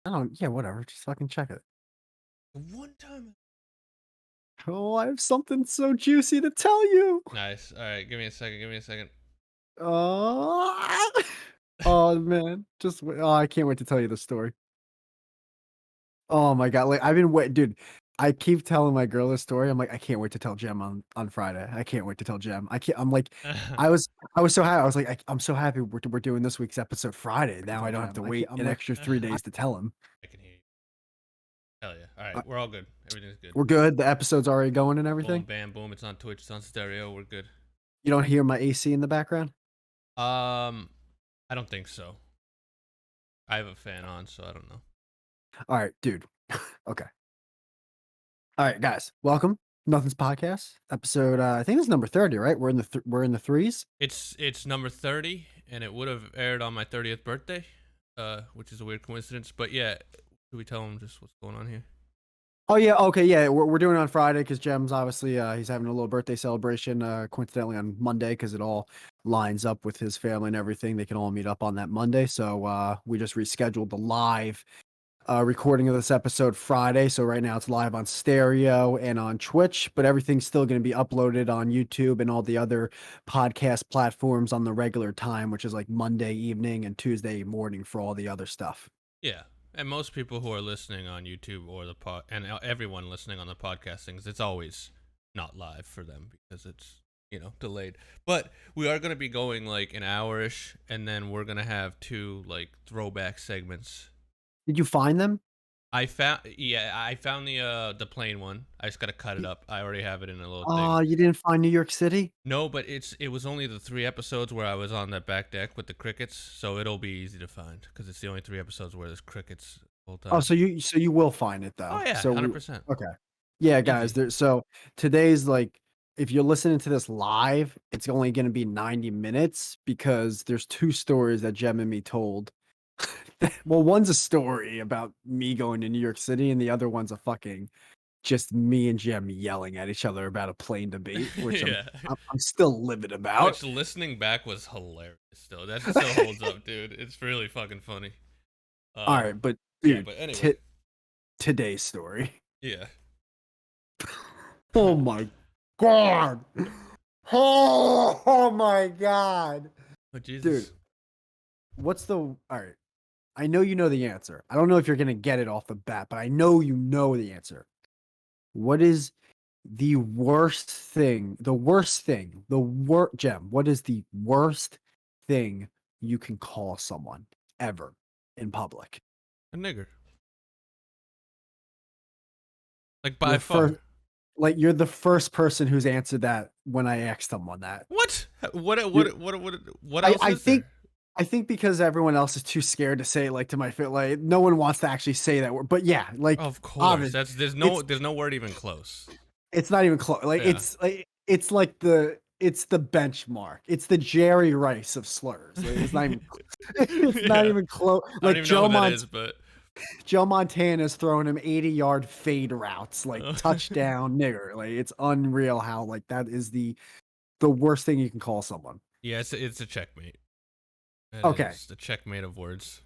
I don't. Yeah, whatever. Just fucking check it. One time. Oh, I have something so juicy to tell you. Nice. All right, give me a second. Give me a second. Oh, oh man, oh, I can't wait to tell you the story. Oh my god, like I've been wait, dude. I keep telling my girl this story. I'm like, I can't wait to tell Jem on Friday. I can't wait to tell Jem. I can't. I'm like, I was I was so happy. I was like, I'm so happy we're doing this week's episode Friday. Now I don't have to wait an extra 3 days to tell him. I can hear you. Hell yeah. All Uh, right, we're all good. Everything's good. we're good. The episode's already going and Boom, everything. bam, boom. It's on Twitch. It's on stereo. We're good. You don't hear my AC in the background? I don't think so. I have a fan on, so I don't know. All right, dude. Okay. All right, guys. Welcome. Nothing's podcast episode. I think it's number 30, right? We're in the threes. It's number 30, and it would have aired on my 30th birthday, which is a weird coincidence. But yeah, should we tell them just what's going on here? Oh yeah, okay, yeah. We're doing it on Friday because Jem's obviously he's having a little birthday celebration. Coincidentally on Monday because it all lines up with his family and everything. They can all meet up on that Monday. So we just rescheduled the live recording of this episode Friday. So right now it's live on stereo and on Twitch, but everything's still going to be uploaded on YouTube and all the other podcast platforms on the regular time, which is like Monday evening and Tuesday morning for all the other stuff. Yeah, and most people who are listening on YouTube or the pod, and everyone listening on the podcast things, it's always not live for them because it's delayed. But we are gonna be going like an hour-ish, and then we're gonna have two like throwback segments. Did you find them? I found the plain one. I just gotta cut it up. I already have it in a little thing. Oh, you didn't find New York City? No, but it was only the 3 episodes where I was on that back deck with the crickets, so it'll be easy to find because it's the only 3 episodes where there's crickets the whole time. Oh, so you will find it though. Oh yeah, So 100%. okay. Yeah, guys, Easy. so today's like if you're listening to this live, it's only going to be 90 minutes because there's two stories that Jem and me told. Well, one's a story about me going to New York City, and the other one's a fucking just me and Jem yelling at each other about a plane debate, which Yeah. I'm still livid about. Which listening back was hilarious still. That still holds up, dude. It's really fucking funny. All right, but Yeah, dude, but anyway. today's story. Yeah. Oh my god. Oh my god. Oh Jesus. Dude, all right. I know you know the answer. I don't know if you're gonna get it off the bat, but I know you know the answer. What is the worst thing? Gem, what is the worst thing you can call someone ever in public? A nigger. Like by You're far. like you're the first person who's answered that when I asked someone that. What? What else I is think there? I think because everyone else is too scared to say it, like to my fit, like no one wants to actually say that word. But yeah, like Of course. obviously, There's no word even close. it's not even close. Like Yeah. it's like it's the benchmark. It's the Jerry Rice of slurs. Like, it's not even it's not Yeah. even close. I don't Like even know what that is, but Joe Montana's throwing him 80-yard fade routes, like touchdown nigger. Like it's unreal how like that is the worst thing you can call someone. yeah, it's a checkmate. Okay. It's the checkmate of words.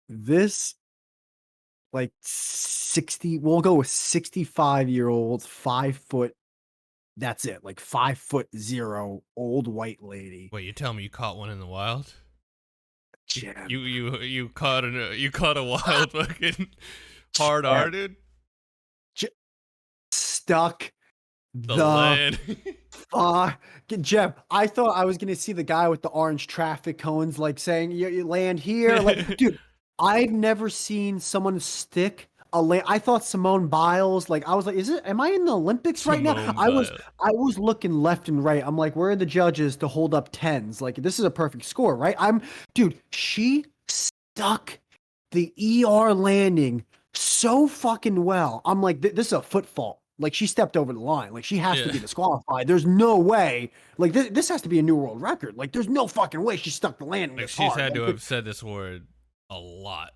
This like 60, we'll go with 65-year-old, 5 foot. That's it, like 5'0" old white lady. Wait, you tell me you caught one in the wild? Jen. You caught a wild fucking hard R, dude? Stuck The land. Jeb, I thought I was gonna see the guy with the orange traffic cones, like saying you land here. Like, dude, I've never seen someone stick a land. I thought Simone Biles, like I was like, am I in the Olympics right now? Simone I was Biles. looking left and right. I'm like, where are the judges to hold up tens? Like, this is a perfect score, right? Dude, she stuck the ER landing so fucking well. I'm like, this is a foot fault. Like she stepped over the line. Like she has to be disqualified. There's no way. Like this has to be a new world record. Like there's no fucking way she stuck the landing Like this she's hard. had to Like, have said this word a lot.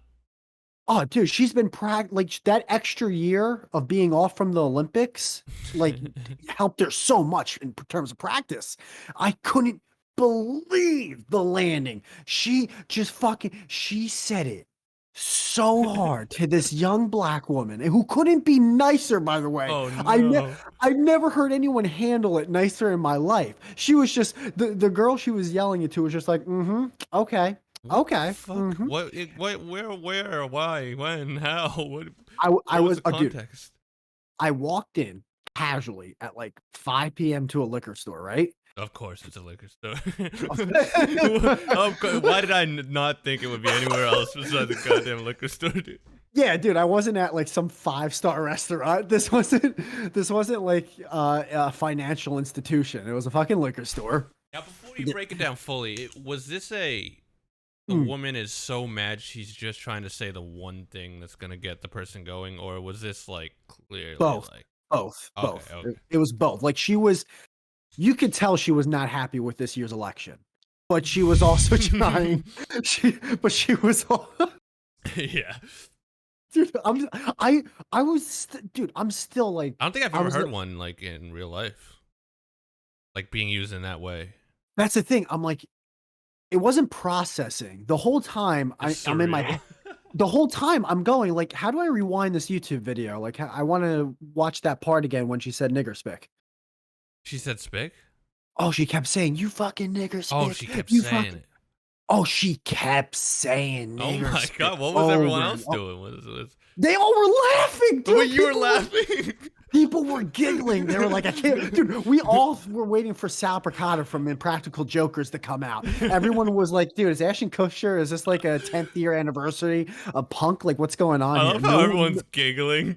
oh, dude, she's been like that extra year of being off from the Olympics, like helped her so much in terms of practice. I couldn't believe the landing. She just fucking she said it so hard to this young black woman who couldn't be nicer, by the way. Oh no. I've never heard anyone handle it nicer in my life. She was just the girl she was yelling it to was just like, okay, What the okay, fuck? What? Where? Why? When? How? I What was was the a dude. context? I walked in casually at like 5 p.m. to a liquor store, right? Of course, it's a liquor store. Why did I not think it would be anywhere else besides a goddamn liquor store, dude? Yeah, dude, I wasn't at like some 5-star restaurant. This wasn't like a financial institution. It was a fucking liquor store. Now, before you break it down fully, was this the Mm. woman is so mad she's just trying to say the one thing that's gonna get the person going, or was this like clearly Both, like both, okay, both. okay, It was both. Like you could tell she was not happy with this year's election, but she was also trying. She was. yeah. Dude, dude, I'm still like. I don't think I've I ever was heard like, one like in real life, like being used in that way. that's the thing. I'm like, it wasn't processing the whole time. It's I'm in my surreal. the whole time I'm going like, how do I rewind this YouTube video? Like, I want to watch that part again when she said nigger spick. She said spick? Oh, she kept saying, "You fucking nigger spick." Oh, she kept You saying it. Oh, she kept saying Oh nigger my spick god, what was everyone over else and doing? Was They all were laughing, dude. Wait, you were People laughing? People were giggling. They were like, I can't, dude. We all were waiting for Sal Picata from Impractical Jokers to come out. Everyone was like, dude, is Ashton Kutcher? Is this like a 10th year anniversary of Punk? Like, what's going on I here? love how everyone's giggling.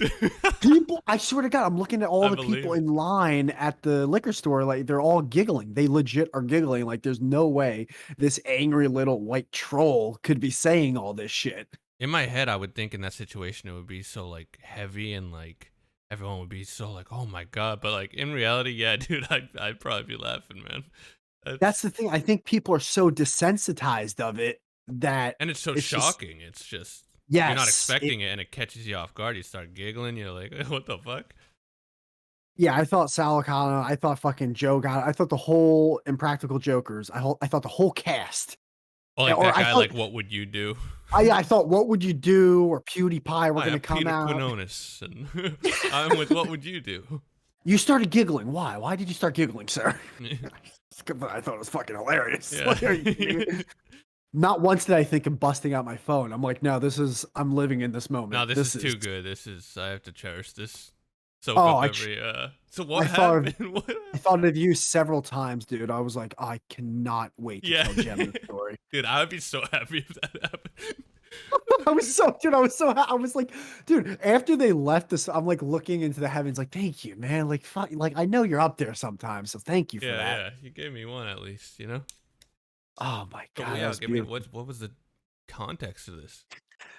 People, I swear to God, I'm looking at all I the believe people it. in line at the liquor store. Like, they're all giggling. They legit are giggling. Like, there's no way this angry little white troll could be saying all this shit. In my head, I would think in that situation it would be so like heavy and like everyone would be so like, oh my god. But like in reality, yeah, dude, I'd probably be laughing, man. That's the thing. I think people are so desensitized of it that And it's so it's just, shocking. It's just you're not yes. expecting it and it catches you off guard. You start giggling. You're like, what the fuck? Yeah, I thought Salicana, I thought fucking Joe got it. I thought the whole Impractical Jokers, I thought the whole cast. Or like Or that I guy, thought, like, what would you do? I thought, what would you do? Or PewDiePie were Hi, going to I'm come Peter out. Quinones, and I'm with what would you do? You started giggling. Why? Why did you start giggling, sir? I thought it was fucking hilarious. Yeah. Like, are you kidding me? Not once did I think of busting out my phone. I'm like, no, I'm living in this moment. No, this is too good. I have to cherish this. Soak Oh, up every, so what I thought happened? What I thought of you several times, dude. I was like, oh, I cannot wait to Yeah. tell Jem the story. Dude, I would be so happy if that happened. I was like, dude, after they left this, I'm like looking into the heavens, like, thank you, man. Like, like I know you're up there sometimes, so thank you for Yeah, that. yeah. You gave me one at least, you know? Oh my So, God. yeah, That's give me beautiful. what was the context of this?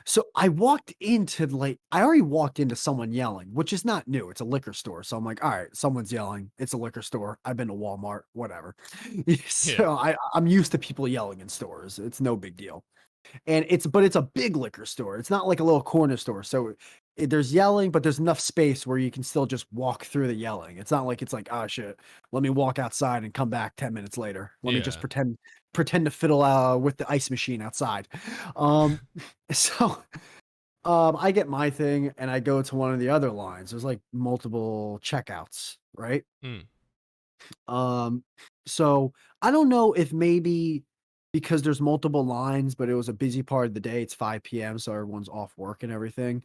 So I already walked into someone yelling, which is not new. It's a liquor store. So I'm like, all right, someone's yelling. It's a liquor store. I've been to Walmart, whatever. So I'm used to people yelling in stores. It's no big deal. And but it's a big liquor store. It's not like a little corner store. So there's yelling, but there's enough space where you can still just walk through the yelling. It's not like it's like, oh shit, let me walk outside and come back 10 minutes later. Let me just Yeah. pretend to fiddle with the ice machine outside. So I get my thing and I go to one of the other lines. There's like multiple checkouts, right? Mm. So I don't know if maybe because there's multiple lines, but it was a busy part of the day. It's 5 p.m., so everyone's off work and everything.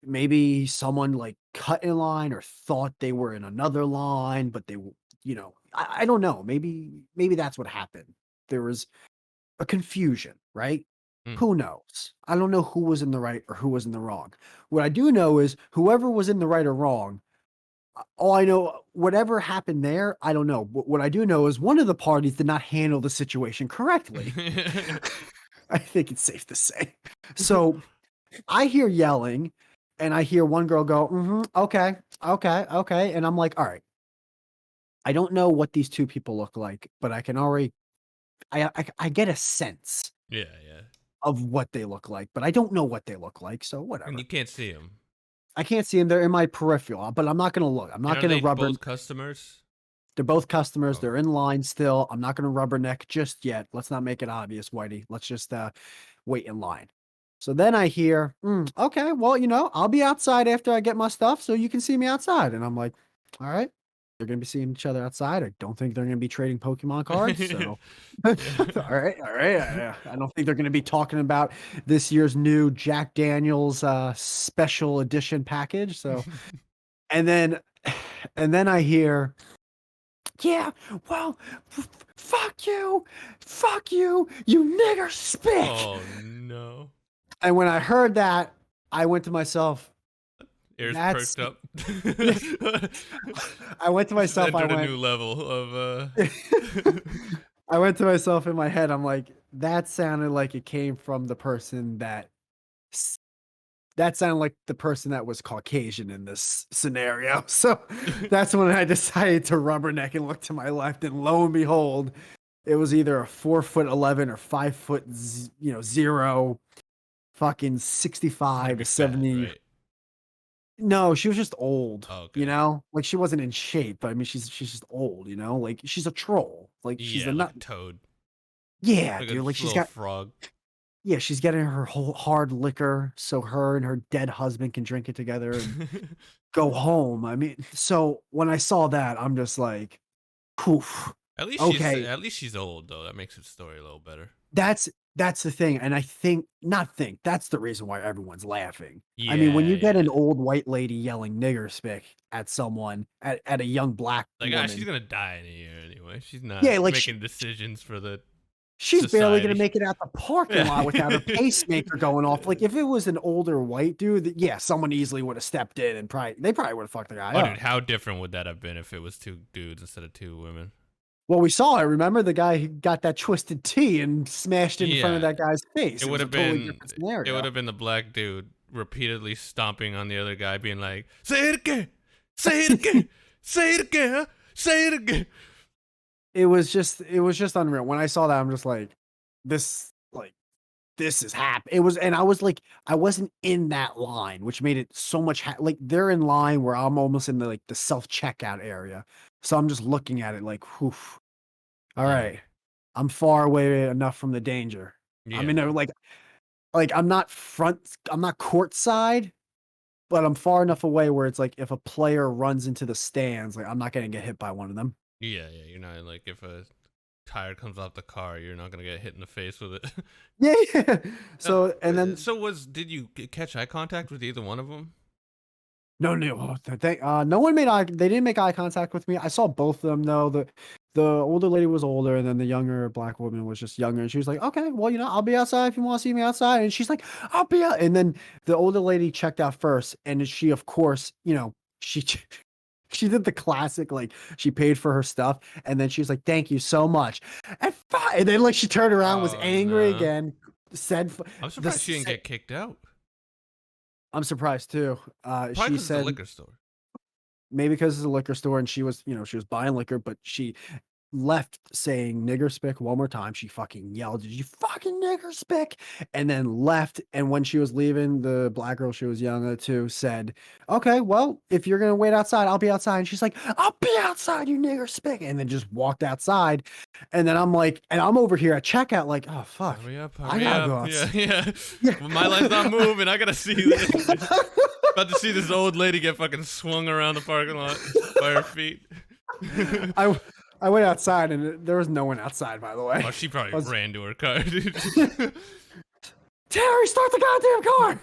Maybe someone like cut in line or thought they were in another line, but I don't know. Maybe that's what happened. There was a confusion, right? Mm. Who knows? I don't know who was in the right or who was in the wrong. What I do know is whoever was in the right or wrong, all I know, whatever happened there, I don't know. What I do know is one of the parties did not handle the situation correctly. I think it's safe to say. So I hear yelling and I hear one girl go, okay, okay, okay. And I'm like, all right, I don't know what these two people look like, but I can already, I get a sense Yeah, yeah. of what they look like, but I don't know what they look like. So whatever. And you can't see them. I can't see them. They're in my peripheral, but I'm not going to look. I'm not Are going they to rubber. both customers? They're both customers. Oh. They're in line still. I'm not going to rubberneck just yet. Let's not make it obvious, Whitey. Let's just wait in line. So then I hear, okay, well, I'll be outside after I get my stuff, so you can see me outside. And I'm like, all right, they're gonna be seeing each other outside. I don't think they're gonna be trading Pokemon cards. So, all right, all right. I don't think they're gonna be talking about this year's new Jack Daniels special edition package. So, and then, and then I hear, yeah, well, fuck you nigger spick. Oh no. And when I heard that, I went to myself, Ears that's perked up. I went to Just myself, entered a new level of I went to myself in my head, I'm like, that sounded like it came from the person that sounded like the person that was Caucasian in this scenario. So that's when I decided to rubberneck and look to my left, and lo and behold, it was either a 4'11" or 5'0", fucking 65 to 70. Fat, right? No, she was just old. Oh, okay. Like she wasn't in shape, but I mean she's just old, like she's a troll. Like she's Yeah, a like nut. a toad. Yeah, Like a dude. Like she's little got frog. yeah, she's getting her whole hard liquor so her and her dead husband can drink it together and go home. I mean, so when I saw that, I'm just like, poof. Okay, At least she's old though. That makes the story a little better. that's the thing, and I think not think that's the reason why everyone's laughing. I mean, when Yeah, you get yeah. an old white lady yelling nigger spick at someone at a young black Like, woman, she's gonna die in a year anyway. She's not yeah, like making decisions for the she's barely gonna society. make it out the parking Yeah. lot without her pacemaker going off. Like if it was an older white dude, yeah, someone easily would have stepped in and they probably would have fucked the guy Oh, up. dude, how different would that have been if it was two dudes instead of two women? Well, we saw it. Remember the guy who got that twisted tea and smashed it in front of Yeah, that guy's face. it It would was a have totally been. different It would scenario. have been the black dude repeatedly stomping on the other guy, being like, "Say it again, say it again, say it again, huh? Say it again." It was just unreal. When I saw that, I'm just like, this this is happening. It was, and I was like, I wasn't in that line, which made it so much like they're in line where I'm almost in the self checkout area. So I'm just looking at it like, whew. All Yeah, right, I'm far away enough from the danger. I'm yeah, in a like I'm not courtside, but I'm far enough away where it's like if a player runs into the stands, like I'm not gonna get hit by one of them. yeah. You're not like if a tire comes off the car, you're not gonna get hit in the face with it. Yeah, yeah. No, So and then did you catch eye contact with either one of them? no, no one made they didn't make eye contact with me. I saw both of them though. The older lady was older, and then the younger black woman was just younger. And she was like, "Okay, well, I'll be outside if you want to see me outside." And she's like, "I'll be out." And then the older lady checked out first, and she, of course, she she did the classic, like she paid for her stuff, and then she was like, "Thank you so much," and then like she turned around, was Oh angry no! again, said, I'm surprised she didn't get kicked out. "I'm surprised too." Probably She because it's a said liquor store. maybe because it's a liquor store, and she was, she was buying liquor, but she left saying nigger spick one more time. She fucking yelled, "Did you fucking nigger spick?" And then left. And when she was leaving, the black girl, she was younger too, said, "Okay, well, if you're gonna wait outside, I'll be outside." And she's like, "I'll be outside, you nigger spick," and then just walked outside. And then I'm like, and I'm over here at checkout, like, oh fuck, Hurry up, I hurry gotta up. go Yeah, outside. yeah. Yeah. Well, my line's not moving. I gotta see this. About to see this old lady get fucking swung around the parking lot by her feet. I went outside, and there was no one outside, by the way. Oh, she probably was- ran to her car, dude. Terry, start the goddamn car.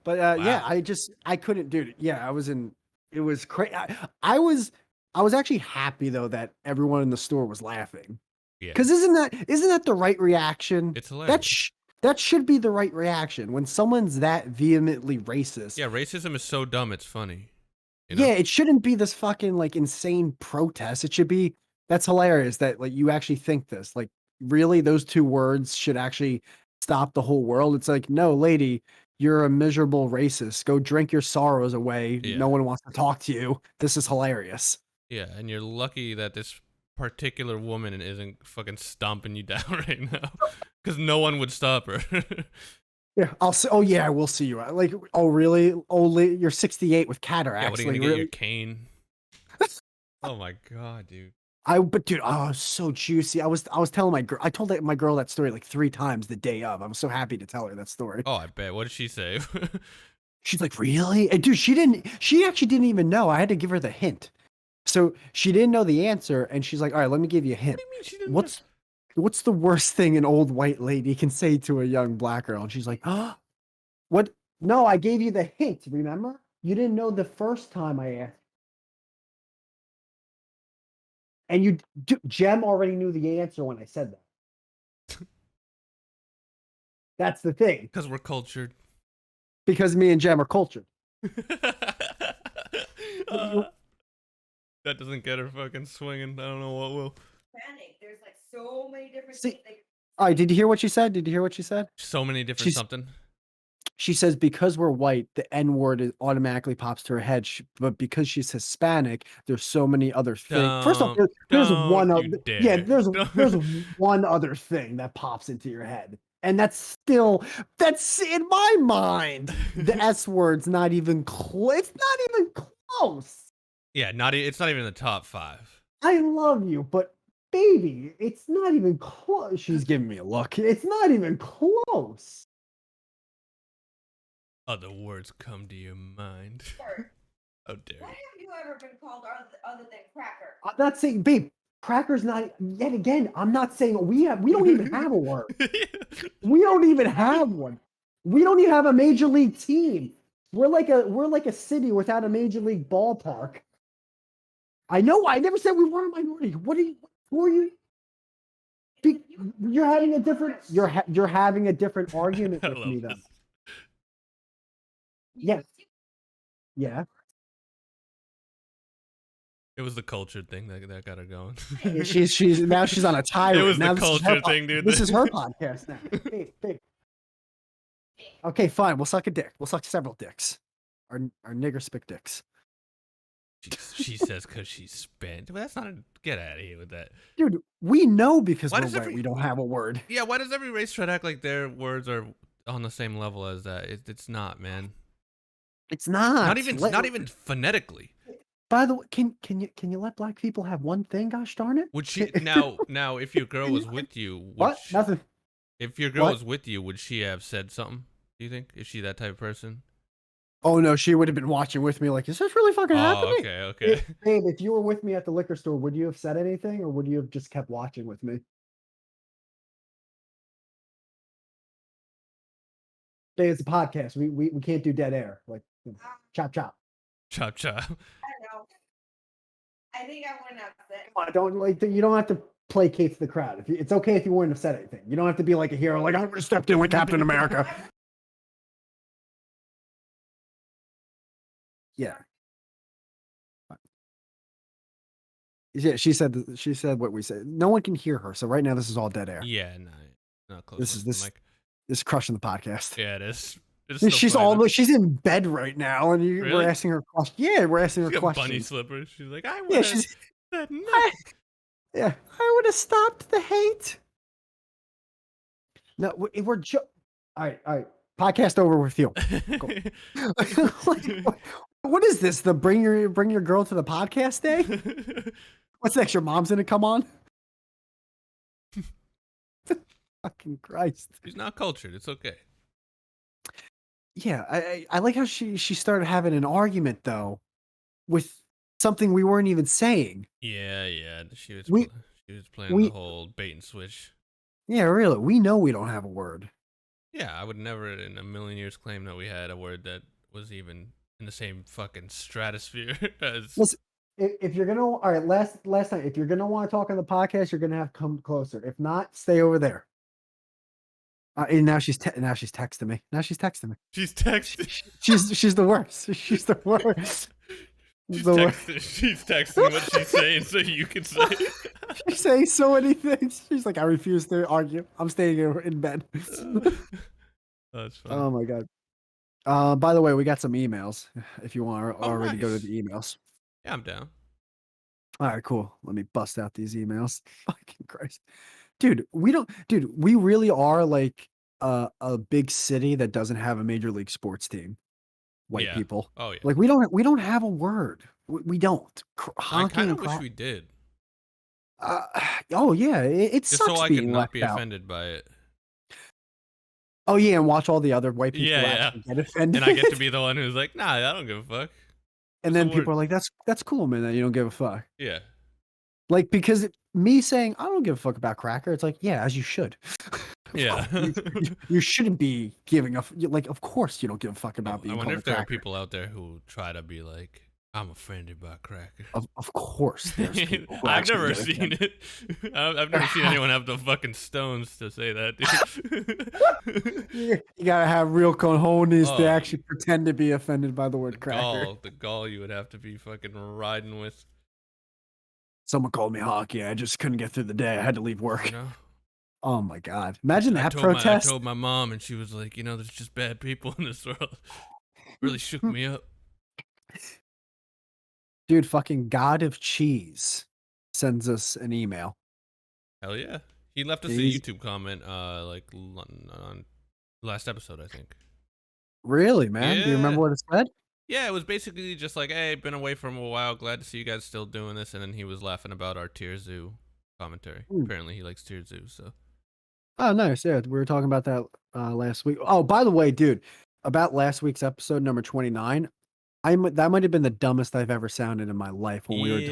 But yeah, Wow. I couldn't, dude. Yeah, it was crazy. I was actually happy though that everyone in the store was laughing. Yeah, Because isn't that the right reaction? it's hilarious. That should be the right reaction when someone's that vehemently racist. Yeah, racism is so dumb, it's funny. Yeah, it shouldn't be this fucking like insane protest. It should be, that's hilarious that like you actually think this. Like really those two words should actually stop the whole world. It's like, no, lady, you're a miserable racist. Go drink your sorrows away. Yeah. No one wants to talk to you. This is hilarious. Yeah, and you're lucky that this particular woman isn't fucking stomping you down right now. Because no one would stop her. Yeah, I'll see. Oh yeah, I will see you. Like, oh really? Oh, you're 68 with cataracts. Yeah, what are you Like, gonna get really? your cane? Oh my god, dude. But dude, oh, so juicy. I was telling my girl, I told my girl that story like 3 times the day of. I was so happy to tell her that story. Oh, I bet. What did she say? She's like, really? And dude, she actually didn't even know. I had to give her the hint. So she didn't know the answer, and she's like, all right, let me give you a hint. What do you mean she didn't know? What's the worst thing an old white lady can say to a young black girl? And she's like, oh, what? No, I gave you the hint, remember? You didn't know the first time I asked. And Jem already knew the answer when I said that. That's the thing. Because we're cultured. Because me and Jem are cultured. That doesn't get her fucking swinging. I don't know what will. There's like so many different See, things. all right, did you hear what she said? Did you hear what she said? So many different something. She says because we're white, the N word automatically pops to her head. But because she's Hispanic, there's so many other things. First off, there's one other. Yeah, there's one other thing that pops into your head, and that's in my mind. The S word's not even close. It's not even close. Yeah, it's not even in the top 5. I love you, but baby, it's not even close. She's giving me a look. It's not even close. Other words come to your mind. How dare you? When have you ever been called other than cracker? I'm not saying, babe, cracker's not, yet again, I'm not saying we don't even have a word. We don't even have one. We don't even have a major league team. We're like a city without a major league ballpark. I know, I never said we weren't a minority. Who are you? You're having a different, you're having a different argument with me then. Yes. Yeah. It was the culture thing that got her going. she's now she's on a tirade. It was now the culture thing, dude. This is her podcast now. Babe. Okay, fine. We'll suck a dick. We'll suck several dicks. Our nigger spick dicks. She says because she's spent. Well, that's not get out of here with that, dude. We know because we're white. We don't have a word. Yeah. Why does every race try to act like their words are on the same level as that? It's not, man. It's not. Not even phonetically. By the way, can you let black people have one thing? Gosh darn it! Would she now? If your girl was with you, Nothing. If your girl was with you, would she have said something? Do you think? Is she that type of person? Oh no, she would have been watching with me. Like, is this really fucking happening? Okay. Babe, if you were with me at the liquor store, would you have said anything, or would you have just kept watching with me? Babe, it's a podcast. We can't do dead air. Like, chop. Chop. I don't know. I think I wouldn't have said. Come on, you don't have to placate the crowd. It's okay if you wouldn't have said anything. You don't have to be like a hero. Like, I would have stepped in with Captain America. Yeah. Yeah, she said what we said. No one can hear her, so right now this is all dead air. Yeah, no, not close. This is crushing the podcast. Yeah, it is. She's in bed right now, and really? We're asking her questions. Yeah, we're asking her questions. Bunny slippers. She's like, I would I would have stopped the hate. No, we're all right. Podcast over with you. What is this? The bring your girl to the podcast day? What's next? Your mom's gonna come on? Fucking Christ. She's not cultured. It's okay. Yeah, I like how she started having an argument though with something we weren't even saying. Yeah. She was playing the whole bait and switch. Yeah, really. We know we don't have a word. Yeah, I would never in a million years claim that we had a word that was even in the same fucking stratosphere as. Listen, if you're gonna, all right, last night, if you're gonna want to talk on the podcast, you're gonna have to come closer. If not, stay over there. And now she's texting me. She's texting. She's the worst. She's the worst. She's texting what she's saying so you can say. She's saying so many things. She's like, I refuse to argue. I'm staying in bed. That's funny. Oh my god. By the way, we got some emails. If you want to already go to the emails. Yeah, I'm down. All right, cool. Let me bust out these emails. Fucking Christ. Dude, we really are like a big city that doesn't have a major league sports team. White people. Oh yeah. Like we don't have a word. We don't. I kind of wish we did. Uh, oh yeah, it Just so sucks I could being not left be out. offended by it. Oh yeah, and watch all the other white people Yeah, actually get and offended. I get to be the one who's like, nah, I don't give a fuck. And What's the then people word? are like, that's cool, man, that you don't give a fuck. Yeah. Like, because me saying I don't give a fuck about Cracker, it's like, yeah, as you should. Yeah. You shouldn't be giving a like. Of course, you don't give a fuck I about being wonder called a if there are cracker. people out there who try to be like, I'm offended by Cracker. Of course, there's people who I've actually never get seen offended. it. I've never seen anyone have the fucking stones to say that, dude. You gotta have real cojones to Oh, actually pretend to be offended by the word cracker. the gall you would have to be fucking riding with. Someone called me honky. I just couldn't get through the day. I had to leave work. You know? Oh my god! Imagine I that told protest. my mom, and she was like, there's just bad people in this world. Really shook me up. Dude, fucking God of Cheese sends us an email. Hell yeah. He left us a He's- YouTube comment, like on last episode, I think. Really, man? Do you remember what it said? Yeah, it was basically just like, hey, been away from a while. Glad to see you guys still doing this. And then he was laughing about our Tier Zoo commentary. Apparently, he likes Tier Zoo, so. Oh, nice. Yeah, we were talking about that last week. Oh, by the way, dude, about last week's episode number 29, that might have been the dumbest I've ever sounded in my life when we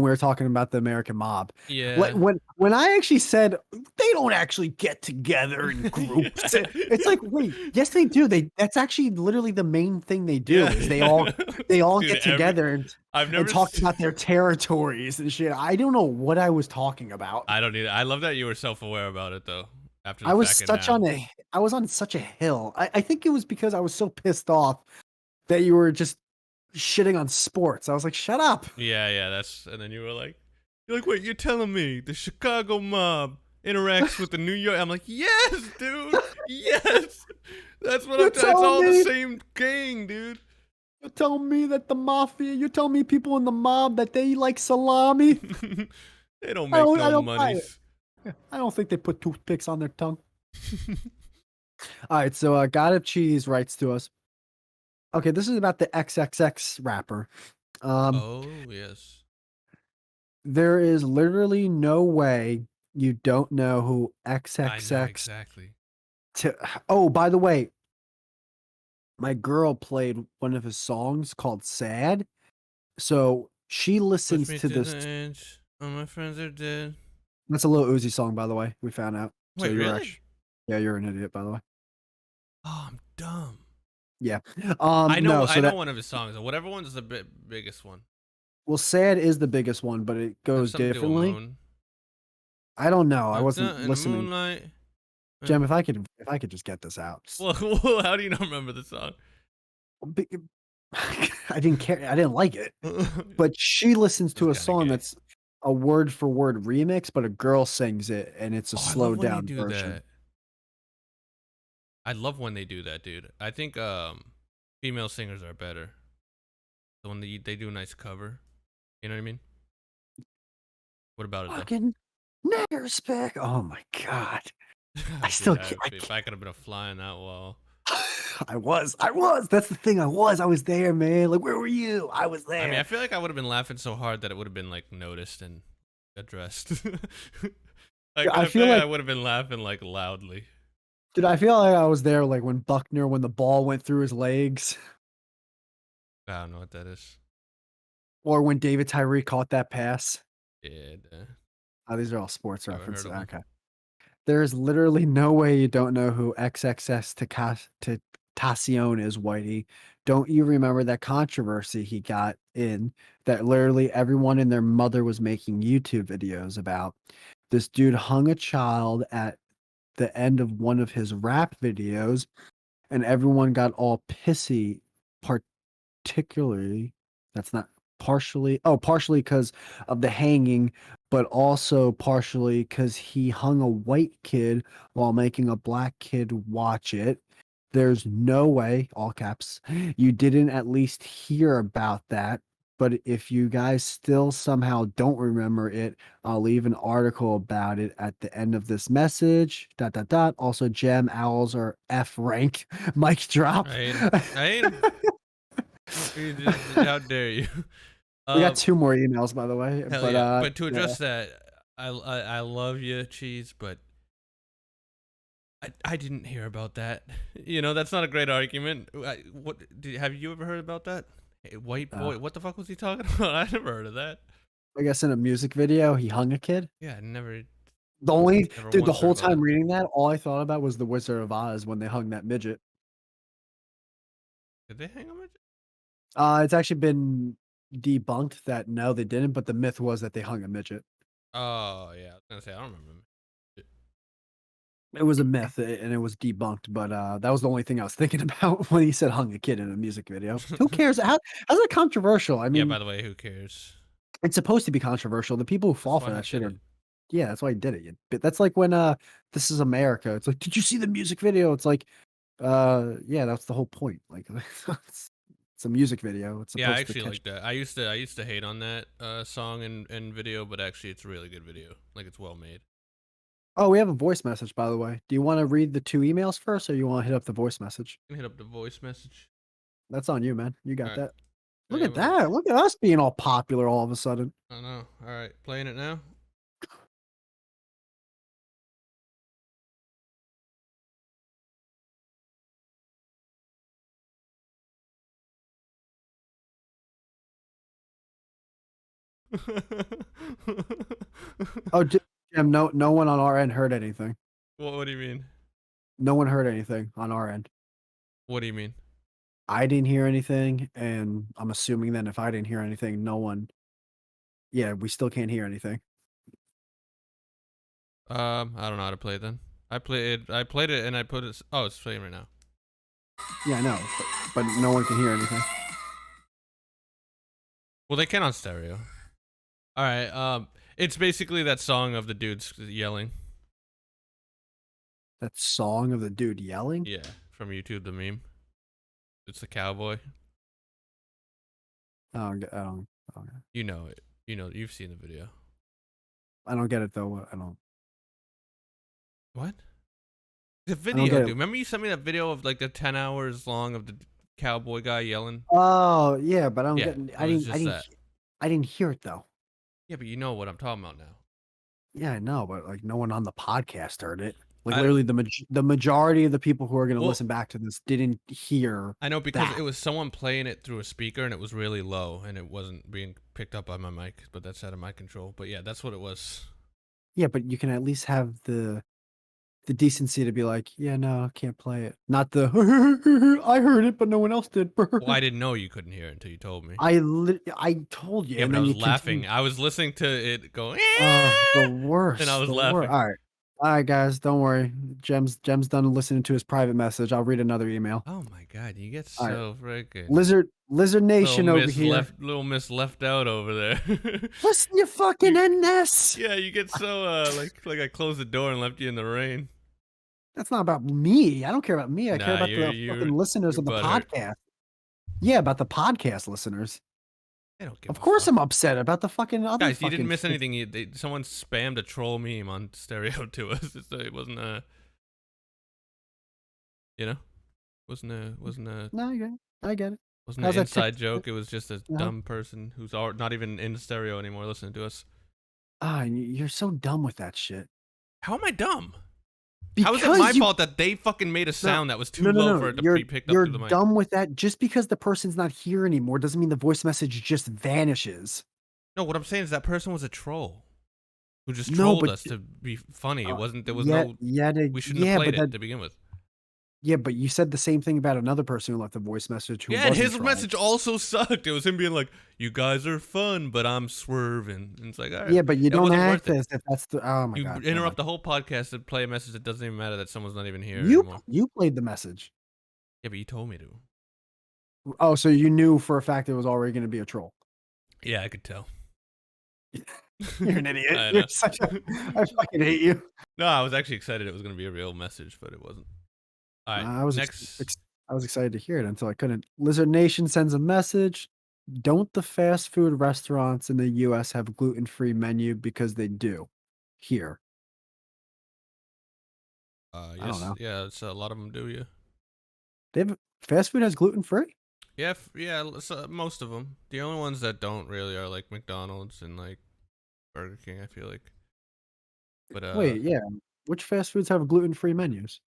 were talking about the American mob. Yeah. Like when I actually said they don't actually get together in groups, it's like, wait, yes they do. That's actually literally the main thing they do. Yeah. Is they all Dude, get together and talk about their territories and shit. I don't know what I was talking about. I don't either. I love that you were self-aware about it though. After the I was fact and now. I was on such a hill. I think it was because I was so pissed off that you were just shitting on sports. I was like, shut up. Yeah, and then you're like, wait, you're telling me the Chicago mob interacts with the New York? I'm like, yes, dude, yes, that's what I'm. It's all the same gang, dude. You're telling me that the mafia. You're telling me people in the mob that they like salami. They don't make no money. I don't think they put toothpicks on their tongue. All right, so God of Cheese writes to us. Okay, this is about the XXX rapper. Oh, yes. There is literally no way you don't know who XXX. I know exactly. Oh, by the way, my girl played one of his songs called "Sad," so she listens to this. All my friends are dead. That's a Lil Uzi song, by the way. We found out. Wait, so really? Yeah, you're an idiot, by the way. Oh, I'm dumb. Yeah. I know. No, I know one of his songs. Whatever one's the biggest one. Well, "Sad" is the biggest one, but it goes differently. I don't know. I wasn't listening. Gem, if I could just get this out. Well, how do you not remember the song? I didn't care. I didn't like it. But she listens to a song that's a word for word remix, but a girl sings it, and it's a slowed down version. That. I love when they do that, dude. I think female singers are better. So when they do a nice cover, you know what I mean? What about it? Fucking nigger spec. Oh my god! I still can't. If I could have been a fly on that wall. I was. That's the thing. I was there, man. Like, where were you? I was there. I mean, I feel like I would have been laughing so hard that it would have been like noticed and addressed. Like, I feel like I would have been laughing like loudly. Dude, I feel like I was there, like when the ball went through his legs. I don't know what that is. Or when David Tyree caught that pass. Yeah. Oh, these are all sports references. Okay. There is literally no way you don't know who XXXTENTACION is, Whitey. Don't you remember that controversy he got in that literally everyone and their mother was making YouTube videos about? This dude hung a child at the end of one of his rap videos, and everyone got all pissy, partially because of the hanging, but also partially because he hung a white kid while making a black kid watch it. There's no way, all caps, you didn't at least hear about that. But if you guys still somehow don't remember it, I'll leave an article about it at the end of this message. ... Also, Gem Owls are F rank. Mic drop. I hate him. How dare you? We got 2 more emails, by the way. But to address that, I love you, cheese, but I didn't hear about that. You know, that's not a great argument. Have you ever heard about that? Hey, white boy, what the fuck was he talking about? I never heard of that. I guess in a music video, he hung a kid. Yeah, never The once heard whole about time that. reading that, all I thought about was the Wizard of Oz when they hung that midget. Did they hang on it? It's actually been debunked that no, they didn't, but the myth was that they hung a midget. Oh yeah, I was gonna say I don't remember. It was a myth and it was debunked, but that was the only thing I was thinking about when he said hung a kid in a music video. Who cares? How's it controversial? I Yeah, mean, by the way, who cares? it's supposed to be controversial. The people who fall That's for why I that shit did are it. yeah, that's why he did it. But that's like when This Is America. It's like, did you see the music video? It's like, yeah, that's the whole point. Like it's a music video. It's Yeah, I supposed to actually catch. like that. I used to hate on that song and video, but actually it's a really good video. Like it's well made. Oh, we have a voice message, by the way. Do you want to read the 2 emails first, or you want to hit up the voice message? You can hit up the voice message. That's on you, man. You got Alright. that. Look Yeah, at that. Look at us being all popular all of a sudden. I know. Alright, playing it now. Oh, Jim, no one on our end heard anything. What do you mean? No one heard anything on our end. What do you mean? I didn't hear anything, and I'm assuming then if I didn't hear anything, no one. Yeah, we still can't hear anything. I don't know how to play it then. I played it and I put it. Oh, it's playing right now. Yeah, I know, but no one can hear anything. Well, they can on stereo. All right. It's basically that song of the dudes yelling. That song of the dude yelling? Yeah, from YouTube, the meme. It's the cowboy. I don't You know it. You know, you've seen the video. I don't get it though. I don't. What? The don't video, get dude. it. Remember you sent me that video of like the 10 hours long of the cowboy guy yelling? Oh yeah, but I don't Yeah, get. it was just that. I didn't hear it though. Yeah, but you know what I'm talking about now. Yeah, I know, but like no one on the podcast heard it. Like I- literally, the majority of the people who are going to Well- listen back to this didn't hear. I know because that. it was someone playing it through a speaker and it was really low and it wasn't being picked up by my mic, but that's out of my control. But yeah, that's what it was. Yeah, but you can at least have the decency to be like, yeah, no, I can't play it. Not the I heard it, but no one else did. Well, I didn't know you couldn't hear it until you told me. I told you. Yeah, and but I then was you laughing. continued. I was listening to it go. The worst. And I was the laughing. All right, guys, don't worry. Jem's done listening to his private message. I'll read another email. Oh my god, you get All right. so freaking Lizard Nation over here. Little miss left out over there. Listen, you fucking NS. Yeah, you get so like I closed the door and left you in the rain. That's not about me. I don't care about me. I care Nah, about you're- the fucking listeners you're of the butthurt. podcast. Yeah, about the podcast listeners. I don't give Of a course, fuck. I'm upset about the fucking other. Guys, you didn't fucking miss anything. Someone spammed a troll meme on stereo to us. It wasn't a, you know, wasn't a No, I get it. wasn't How's an that inside tick- joke. It was just a No. dumb person who's not even in stereo anymore listening to us. Ah, you're so dumb with that shit. How am I dumb? Because How is it my you- fault that they fucking made a sound that was too No, no, low no. for it to You're, be picked up you're through the mic? dumb with that. Just because the person's not here anymore doesn't mean the voice message just vanishes. No, what I'm saying is that person was a troll who just No, trolled but- us to be funny. It wasn't. There was Yeah, no. yeah, We shouldn't have played it to begin with. yeah, but you said the same thing about another person who left a voice message. Who Yeah, and wasn't his trolled. message also sucked. It was him being like, "You guys are fun, but I'm swerving." And it's like, all right. Yeah, but you It don't wasn't act worth it. as if that's the. Oh my You god! interrupt the whole podcast to play a message that doesn't even matter that someone's not even here You anymore. you played the message. Yeah, but you told me to. Oh, so you knew for a fact it was already going to be a troll. Yeah, I could tell. You're an idiot. I You're know. such a. I fucking hate you. No, I was actually excited it was going to be a real message, but it wasn't. All right, I was next. I was excited to hear it until I couldn't. Lizard Nation sends a message. Don't the fast food restaurants in the U.S. have a gluten-free menu? Because they do. Here. Yes, don't know. yeah, it's a lot of them do. Yeah, They have fast food has gluten-free? yeah, most of them. The only ones that don't really are like McDonald's and like Burger King. I feel like. But Wait, yeah. Which fast foods have gluten-free menus?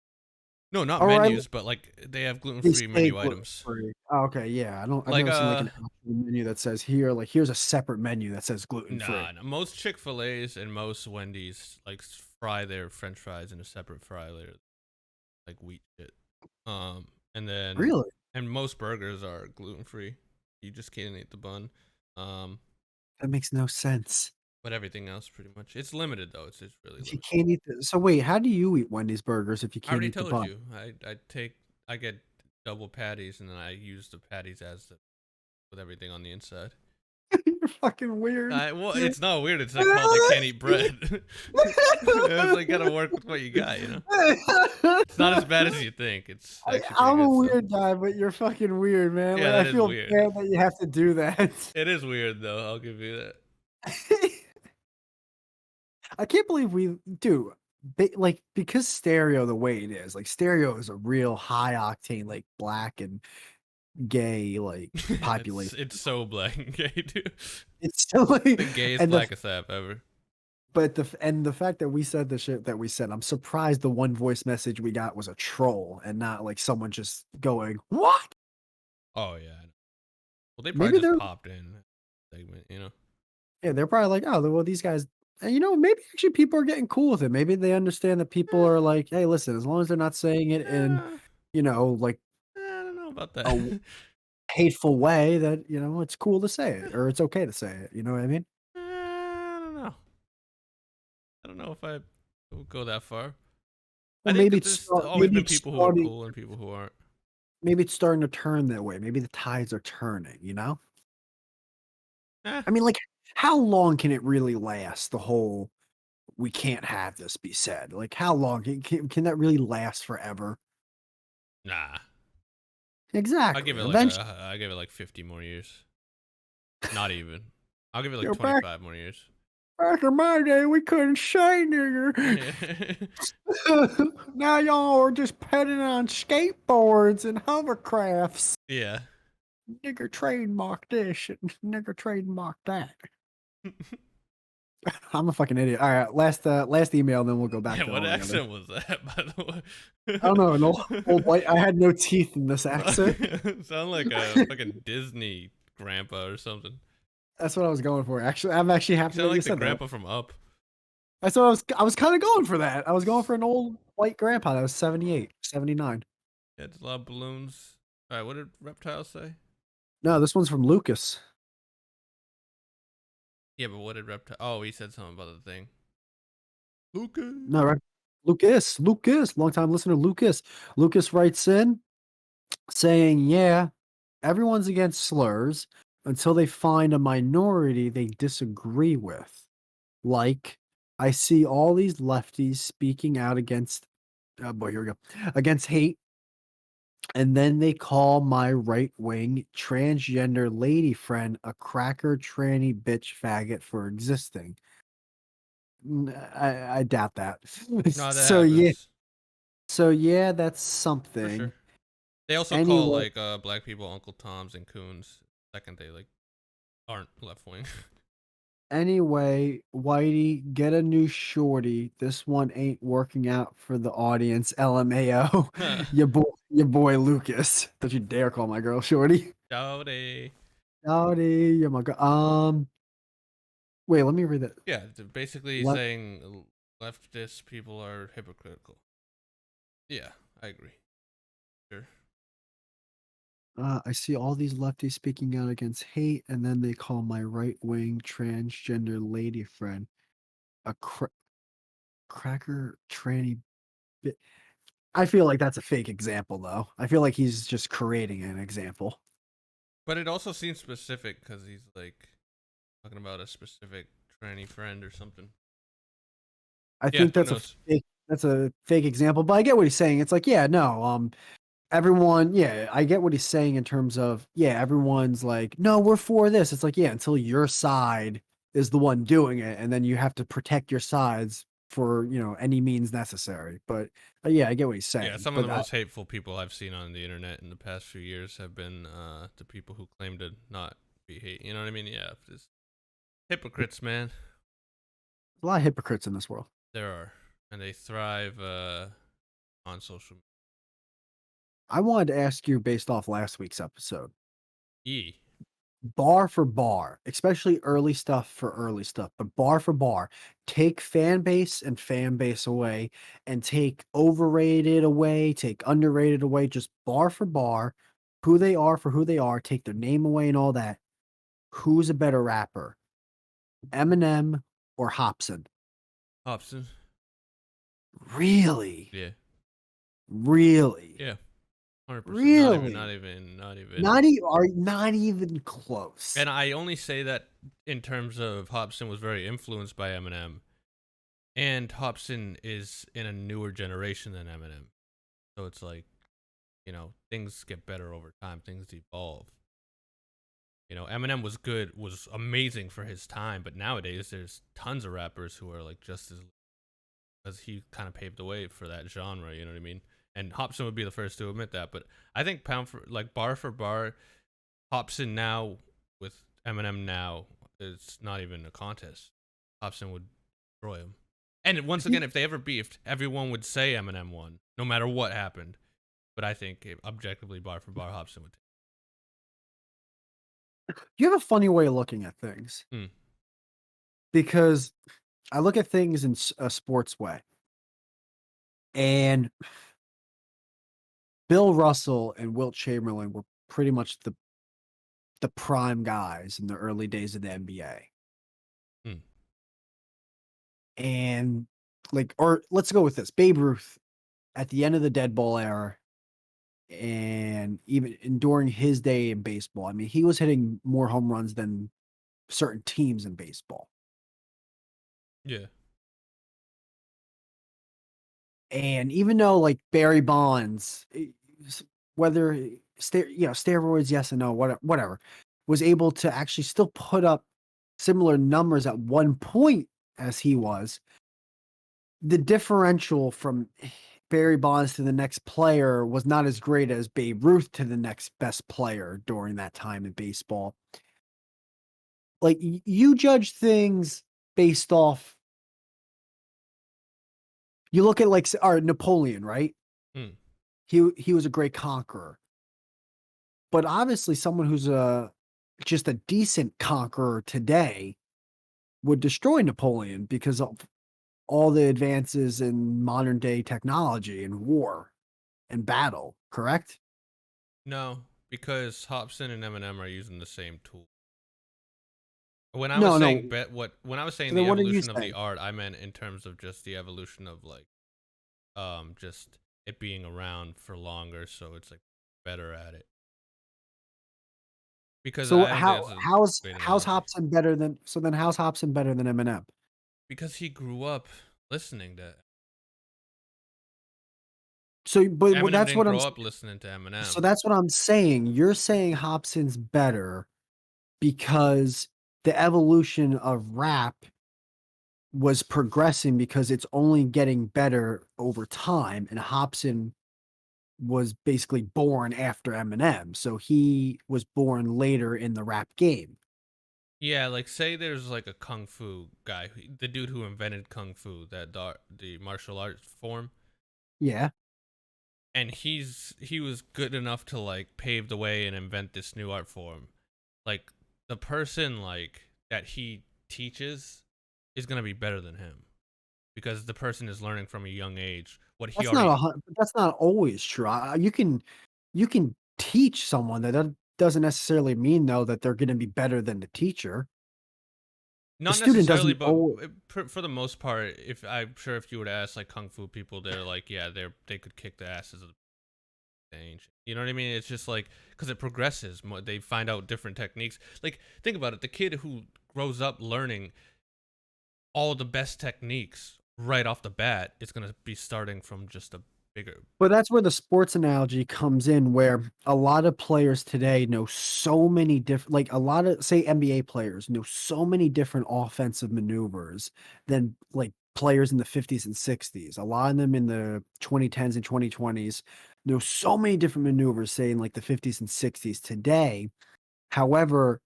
no, not Or menus, but like they have they gluten-free say menu items. gluten-free. Oh, okay, yeah. I've Like never seen like an actual menu that says here, like here's a separate menu that says gluten-free. nah, most Chick-fil-A's and most Wendy's like fry their French fries in a separate fry layer, like wheat shit. And then Really? and most burgers are gluten-free. You just can't eat the bun. Um, That makes no sense. but everything else pretty much. It's limited though. It's really If you limited. can't eat the so wait, how do you eat Wendy's burgers if you I can't already eat the told bun? you. I get double patties and then I use the patties as the with everything on the inside. You're fucking weird. Well, You're it's not weird. It's like called I can't eat bread. It's like gotta work with what you got, you know. It's not as bad as you think. It's actually pretty I'm a good stuff. weird guy, but you're fucking weird, man. Yeah, Like that I is feel weird. bad that you have to do that. It is weird though. I'll give you that. I can't believe we do like because stereo the way it is. Like stereo is a real high octane, like black and gay, like population. It's so black and gay, dude. It's still like The gayest and the blackest app ever. but the fact that we said the shit that we said, I'm surprised the one voice message we got was a troll and not like someone just going, "What?" Oh yeah. Well, they probably Maybe just they're popped in segment, you know. yeah, they're probably like, "Oh, well, these guys." And maybe actually people are getting cool with it. Maybe they understand that people Eh, are like, "Hey, listen, as long as they're not saying it in, eh, like I don't know about that. a hateful way, that it's cool to say it or it's okay to say it." You know what I mean? I don't know. I don't know if I would go that far. I Well, think that there's always been people who are cool and people who aren't. maybe it's starting to turn that way. Maybe the tides are turning. You know? Eh, I mean, like, how long can it really last? The whole "we can't have this" be said. Like, how long can that really last forever? nah. Exactly. Eventually, I give it like 50 more years. Not even. I'll give it like you're back. 25 more years. Back in my day, we couldn't say nigger. Now y'all are just petting on skateboards and hovercrafts. Yeah. Nigger trademark this and nigger trademark that. I'm a fucking idiot. All right, last email, then we'll go back Yeah, to what all the other. accent was that, by the way? I don't know, an old white. I had no teeth in this accent. Sound like a fucking Disney grandpa or something. That's what I was going for. Actually, I'm actually You happy sound that you like the said that. grandpa from Up. That's what I was kind of going for that. I was going for an old white grandpa that was 78, 79. Yeah, it's a lot of balloons. All right, what did Reptile say? No, this one's from Lucas. Yeah, but what did Reptile? Oh, he said something about the thing. Lucas. No, right. Lucas, long time listener, Lucas. Lucas writes in saying, "Yeah, everyone's against slurs until they find a minority they disagree with. Like, I see all these lefties speaking out against, oh boy, here we go, against hate, and then they call my right wing transgender lady friend a cracker, tranny, bitch, faggot for existing." I doubt that. No, that So yeah, happens that's for something. sure. They also call Anyway, like black people Uncle Toms and coons. Second, they like aren't left wing. Whitey, get a new shorty. This one ain't working out for the audience. LMAO. Your boy Lucas. Don't you dare call my girl shorty. Howdy. Howdy, you're my girl. Wait, let me read that. Yeah, basically Let, saying leftist people are hypocritical. Yeah, I agree. Sure. I see all these lefties speaking out against hate, and then they call my right wing transgender lady friend a cracker tranny. I feel like that's a fake example, though. I feel like he's just creating an example. But it also seems specific because he's like talking about a specific tranny friend or something. I Yeah, think who that's knows? that's a fake example, but I get what he's saying. It's like, yeah, no, everyone, yeah, I get what he's saying in terms of, yeah, everyone's like, no, we're for this. It's like, yeah, until your side is the one doing it, and then you have to protect your sides for any means necessary. But yeah, I get what he's Yeah, saying. some of But the most hateful people I've seen on the internet in the past few years have been the people who claim to not be hate. You know what I mean? Yeah, just hypocrites, man. a lot of hypocrites in this world. There are, and they thrive on social I wanted to ask you based off last week's episode, media. bar for bar, especially early stuff for early stuff, but bar for bar, take fan base and fan base away, and take overrated away, take underrated away, just bar for bar, who they are for who they are, take their name away and all that. Who's a better rapper, Eminem or Hobson? Hobson. Really? Yeah. Really? Yeah. 100%. Really? Not even. Not even close. And I only say that in terms of Hobson was very influenced by Eminem, and Hobson is in a newer generation than Eminem, so it's like, things get better over time, things evolve. Eminem was amazing for his time, but nowadays there's tons of rappers who are like just as, because he kind of paved the way for that genre. You know what I mean? And Hobson would be the first to admit that. But I think bar for bar, Hobson now with Eminem now, it's not even a contest. Hobson would destroy him. And once again, if they ever beefed, everyone would say Eminem won, no matter what happened. But I think objectively, bar for bar, Hobson would. You have a funny way of looking at things. Because I look at things in a sports way. And Bill Russell and Wilt Chamberlain were pretty much the prime guys in the early days of the NBA. And or let's go with this. Babe Ruth at the end of the dead ball era, and even during his day in baseball, I mean, he was hitting more home runs than certain teams in baseball. Yeah. And even though like Barry Bonds, whether steroids, yes and no, whatever, was able to actually still put up similar numbers at one point as he was, the differential from Barry Bonds to the next player was not as great as Babe Ruth to the next best player during that time in baseball. Like, you judge things based off. You look at Napoleon, right? He was a great conqueror. But obviously someone who's just a decent conqueror today would destroy Napoleon because of all the advances in modern day technology and war and battle, correct? No, because Hobson and Eminem are using the same tool. When I was saying when I was saying the evolution of the art, I meant in terms of just the evolution of just it being around for longer, so it's like better at it. Because so how's Hobson better than how's Hobson better than Eminem? Because he grew up listening to. So, but Eminem that's didn't what grow up listening to Eminem. So that's what I'm saying. You're saying Hobson's better because the evolution of rap was progressing because it's only getting better over time, and Hobson was basically born after Eminem, so he was born later in the rap game. Yeah, like say there's like a kung fu guy, the dude who invented kung fu, the martial arts form. Yeah. And he was good enough to like pave the way and invent this new art form. Like the person like that he teaches is gonna be better than him because the person is learning from a young age what he that's not always true. You can teach someone that doesn't necessarily mean though that they're going to be better than the teacher. Not necessarily, but for the most part, I'm sure if you were to ask like kung fu people, they're like, yeah, they could kick the asses of the ancient. You know what I mean? It's just like because it progresses, they find out different techniques. Like think about it, the kid who grows up learning all the best techniques right off the bat is going to be starting from just a bigger. But that's where the sports analogy comes in, where a lot of players today know so many different, like a lot of, say, NBA players know so many different offensive maneuvers than like players in the 50s and 60s. A lot of them in the 2010s and 2020s know so many different maneuvers, say in like the 50s and 60s today. However,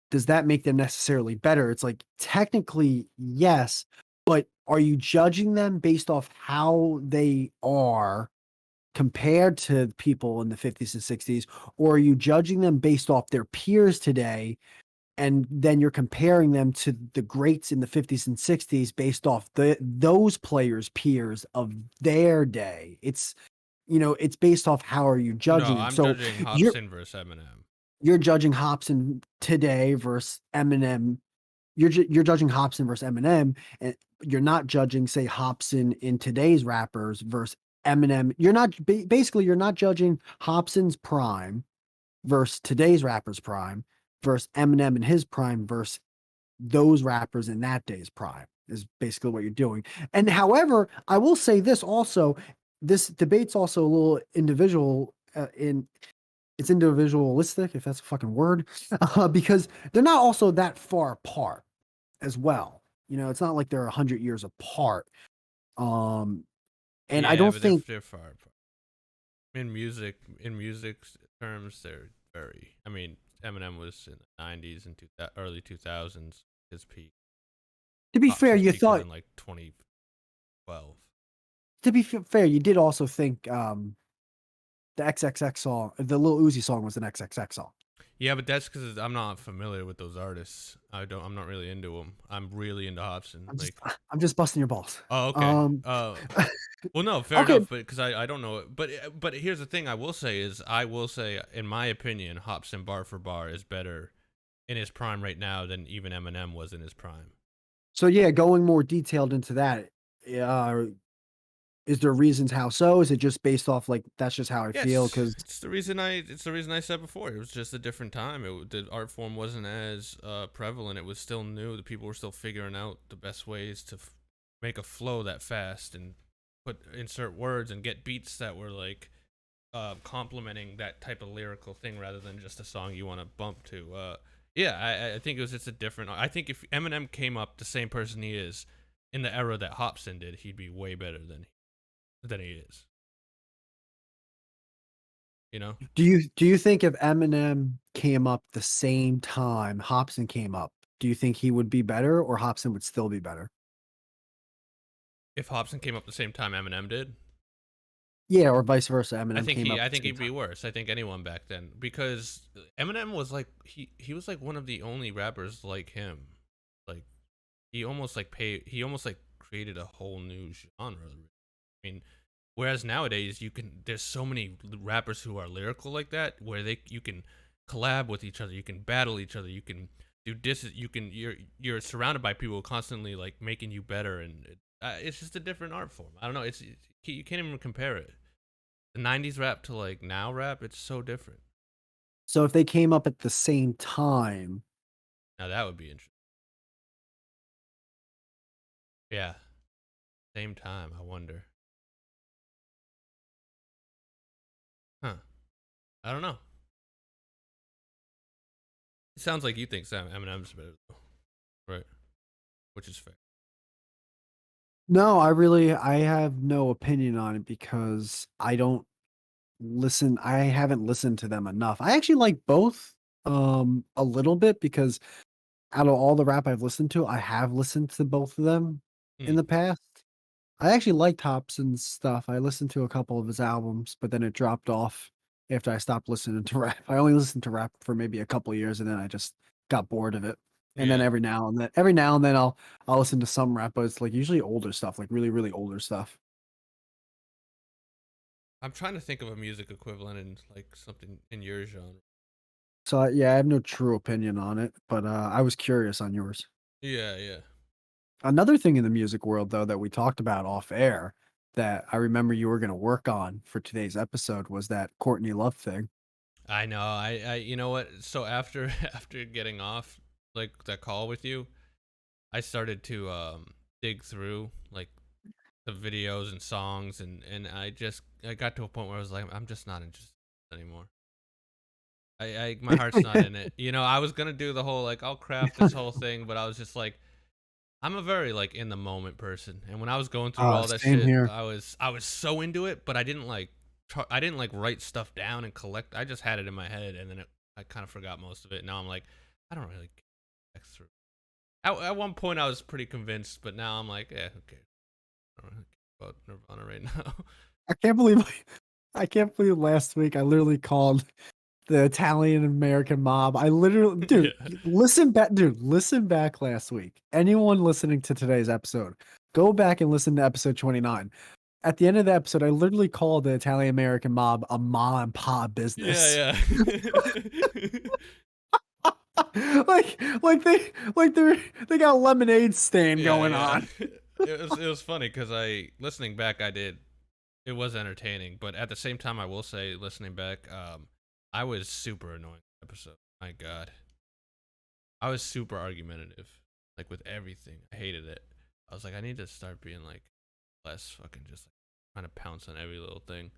does that make them necessarily better? It's like technically, yes, but are you judging them based off how they are compared to people in the 50s and 60s, or are you judging them based off their peers today, and then you're comparing them to the greats in the 50s and 60s based off those players' peers of their day? It's based off how are you No, judging them. I'm So judging you're Hobson versus Eminem. you're judging Hobson today versus Eminem. You're judging Hobson versus Eminem, and you're not judging, say, Hobson in today's rappers versus Eminem. You're not basically you're not judging Hobson's prime versus today's rappers' prime versus Eminem in his prime versus those rappers in that day's prime is basically what you're doing. And however, I will say this also, this debate's also a little individual in it's individualistic, if that's a fucking word, because they're not also that far apart as well. It's not like they're 100 years apart. And I Yeah, don't but think they're far apart. In music terms, they're very. I mean, Eminem was in the '90s and early 2000s. His peak. to be fair, Hobson's you peak was thought in like 2012. to be fair, you did also think the XXX song, the Lil Uzi song was an XXX song. Yeah, but that's because I'm not familiar with those artists. I'm not really into them. I'm really into Hobson. I'm just busting your balls. Oh, okay. Well, no, fair Okay. enough. But because I don't know it. But here's the thing. I will say, in my opinion, Hobson bar for bar is better in his prime right now than even Eminem was in his prime. So yeah, going more detailed into that, is there reasons how so? Is it just based off like that's just how I feel? Because it's the reason I said before. It was just a different time. The art form wasn't as prevalent. It was still new. The people were still figuring out the best ways to make a flow that fast and insert words and get beats that were like complementing that type of lyrical thing rather than just a song you want to bump to. Yeah, I think it was just a different. I think if Eminem came up the same person he is in the era that Hobson did, he'd be way better than he is. do you think if Eminem came up the same time Hobson came up, do you think he would be better or Hobson would still be better? If Hobson came up the same time Eminem did, Yeah, or vice versa. Eminem came up. I think he'd be worse. I think anyone back then, because Eminem was like he was like one of the only rappers like him. Like he almost like created a whole new genre. I mean, whereas nowadays there's so many rappers who are lyrical like that, where you can collab with each other, you can battle each other, you can do disses, you're surrounded by people constantly like making you better, and it's just a different art form. I don't know. You can't even compare it. The '90s rap to like now rap, it's so different. So if they came up at the same time, Now that would be interesting. Yeah, same time. I wonder. Huh? I don't know. It sounds like you think Sam Eminem's better, though. Right? Which is fair. no, I have no opinion on it because I haven't listened to them enough. I actually like both a little bit because out of all the rap I've listened to, I have listened to both of them in Mm. the past. I actually liked Hobson's stuff. I listened to a couple of his albums, but then it dropped off after I stopped listening to rap. I only listened to rap for maybe a couple of years and then I just got bored of it. And then Yeah. every now and then I'll listen to some rap, but it's like usually older stuff, like really, really older stuff. I'm trying to think of a music equivalent in like something in your genre. So yeah, I have no true opinion on it, but I was curious on yours. Yeah, yeah. Another thing in the music world, though, that we talked about off air that I remember you were going to work on for today's episode was that Courtney Love thing. I know. You know what? So after after getting off like that call with you, I started to dig through like the videos and songs, and I got to a point where I was like, I'm just not interested anymore. My heart's not in it. I was gonna do the whole like I'll craft this whole thing, but I was just like, I'm a very like in the moment person, and when I was going through all that Same shit, here. I was so into it, but I didn't like write stuff down and collect. I just had it in my head, and then I kind of forgot most of it. Now I'm like, I don't really get through. At one point, I was pretty convinced, but now I'm like, yeah, okay. I don't really care about Nirvana right now. I can't believe I can't believe last week I literally called the Italian American mob. I literally, dude, Yeah. listen back last week. Anyone listening to today's episode, go back and listen to episode 29. At the end of the episode, I literally called the Italian American mob a mom and pop business. Yeah, They got a lemonade stand yeah, going yeah. on. It was funny because listening back, it was entertaining, but at the same time, I will say, listening back, I was super annoying episode. My God, I was super argumentative, like with everything. I hated it. I was like, I need to start being like less fucking just like trying to pounce on every little thing.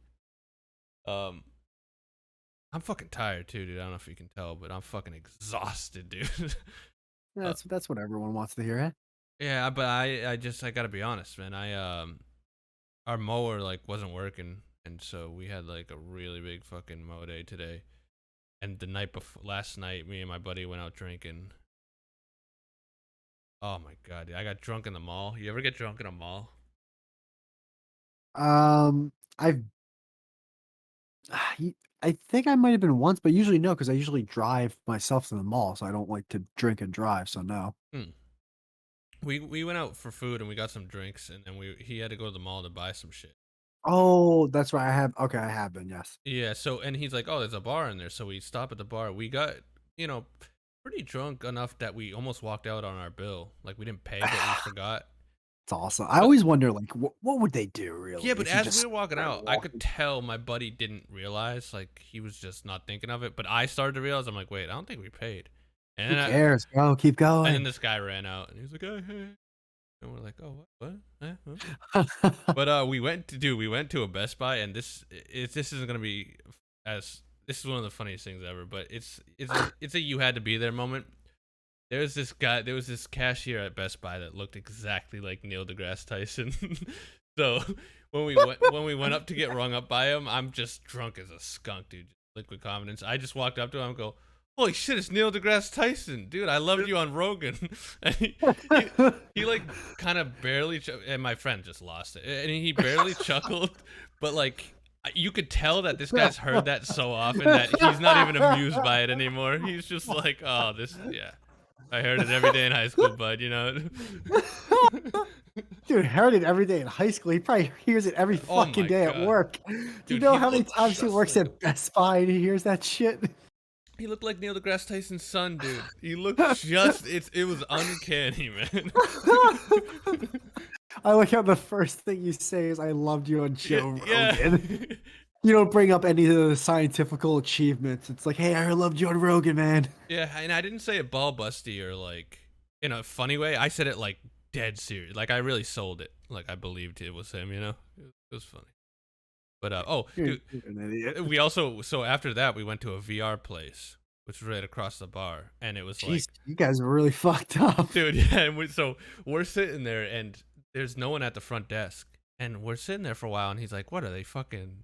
Um, I'm fucking tired too, dude. I don't know if you can tell, but I'm fucking exhausted, dude. That's what everyone wants to hear. Eh? Yeah, but I gotta be honest, man. Our mower like wasn't working, and so we had like a really big fucking mow day today. And the night before, last night, me and my buddy went out drinking. Oh my God, dude, I got drunk in the mall. You ever get drunk in a mall? I've I think I might have been once, but usually no, because I usually drive myself to the mall, so I don't like to drink and drive. So no. Hmm. We went out for food and we got some drinks, and then he had to go to the mall to buy some shit. Oh, that's right. I have been, yes. Yeah, so and he's like, "Oh, there's a bar in there." So we stop at the bar. We got, you know, pretty drunk enough that we almost walked out on our bill. Like we didn't pay, but we forgot. It's awesome. I But always wonder, like, what would they do, really? yeah, but if you as just we were walking started out, I walking? could tell my buddy didn't realize. Like he was just not thinking of it. But I started to realize. I'm like, wait, I don't think we paid. Who And cares, bro? Keep and then going. this guy ran out, and he was like, "Oh, hey." And we're like, "Oh, what? Eh, But we went to a Best Buy, and this isn't gonna be as this is one of the funniest things ever. But it's a you had to be there moment. There was this cashier at Best Buy that looked exactly like Neil deGrasse Tyson. So when we went up to get rung up by him, I'm just drunk as a skunk, dude. Liquid confidence. I just walked up to him and go, "Holy shit, it's Neil deGrasse Tyson, dude! I loved you on Rogan." And he like kind of barely, and my friend just lost it, and he barely chuckled, but like you could tell that this guy's heard that so often that he's not even amused by it anymore. He's just like, "Oh, yeah, I heard it every day in high school, bud. You know." Dude, heard it every day in high school. He probably hears it every Oh fucking my day at God. work. Do you Dude, know he how many looked times he just works like at Best Buy and he hears that shit? He looked like Neil deGrasse Tyson's son, dude. He looked it was uncanny, man. I like how the first thing you say is, "I loved you on Joe Rogan." Yeah. You don't bring up any of the scientifical achievements. It's like, "Hey, I loved you on Rogan, man." Yeah, and I didn't say it ball busty or like in a funny way. I said it like dead serious. Like I really sold it. Like I believed it was him, you know? It was funny. But dude, You're an idiot. we also so after that we went to a VR place, which was right across the bar, and it was like, Jeez, you guys are really fucked up. dude, yeah, and so we're sitting there and there's no one at the front desk, and we're sitting there for a while, and he's like, what are they fucking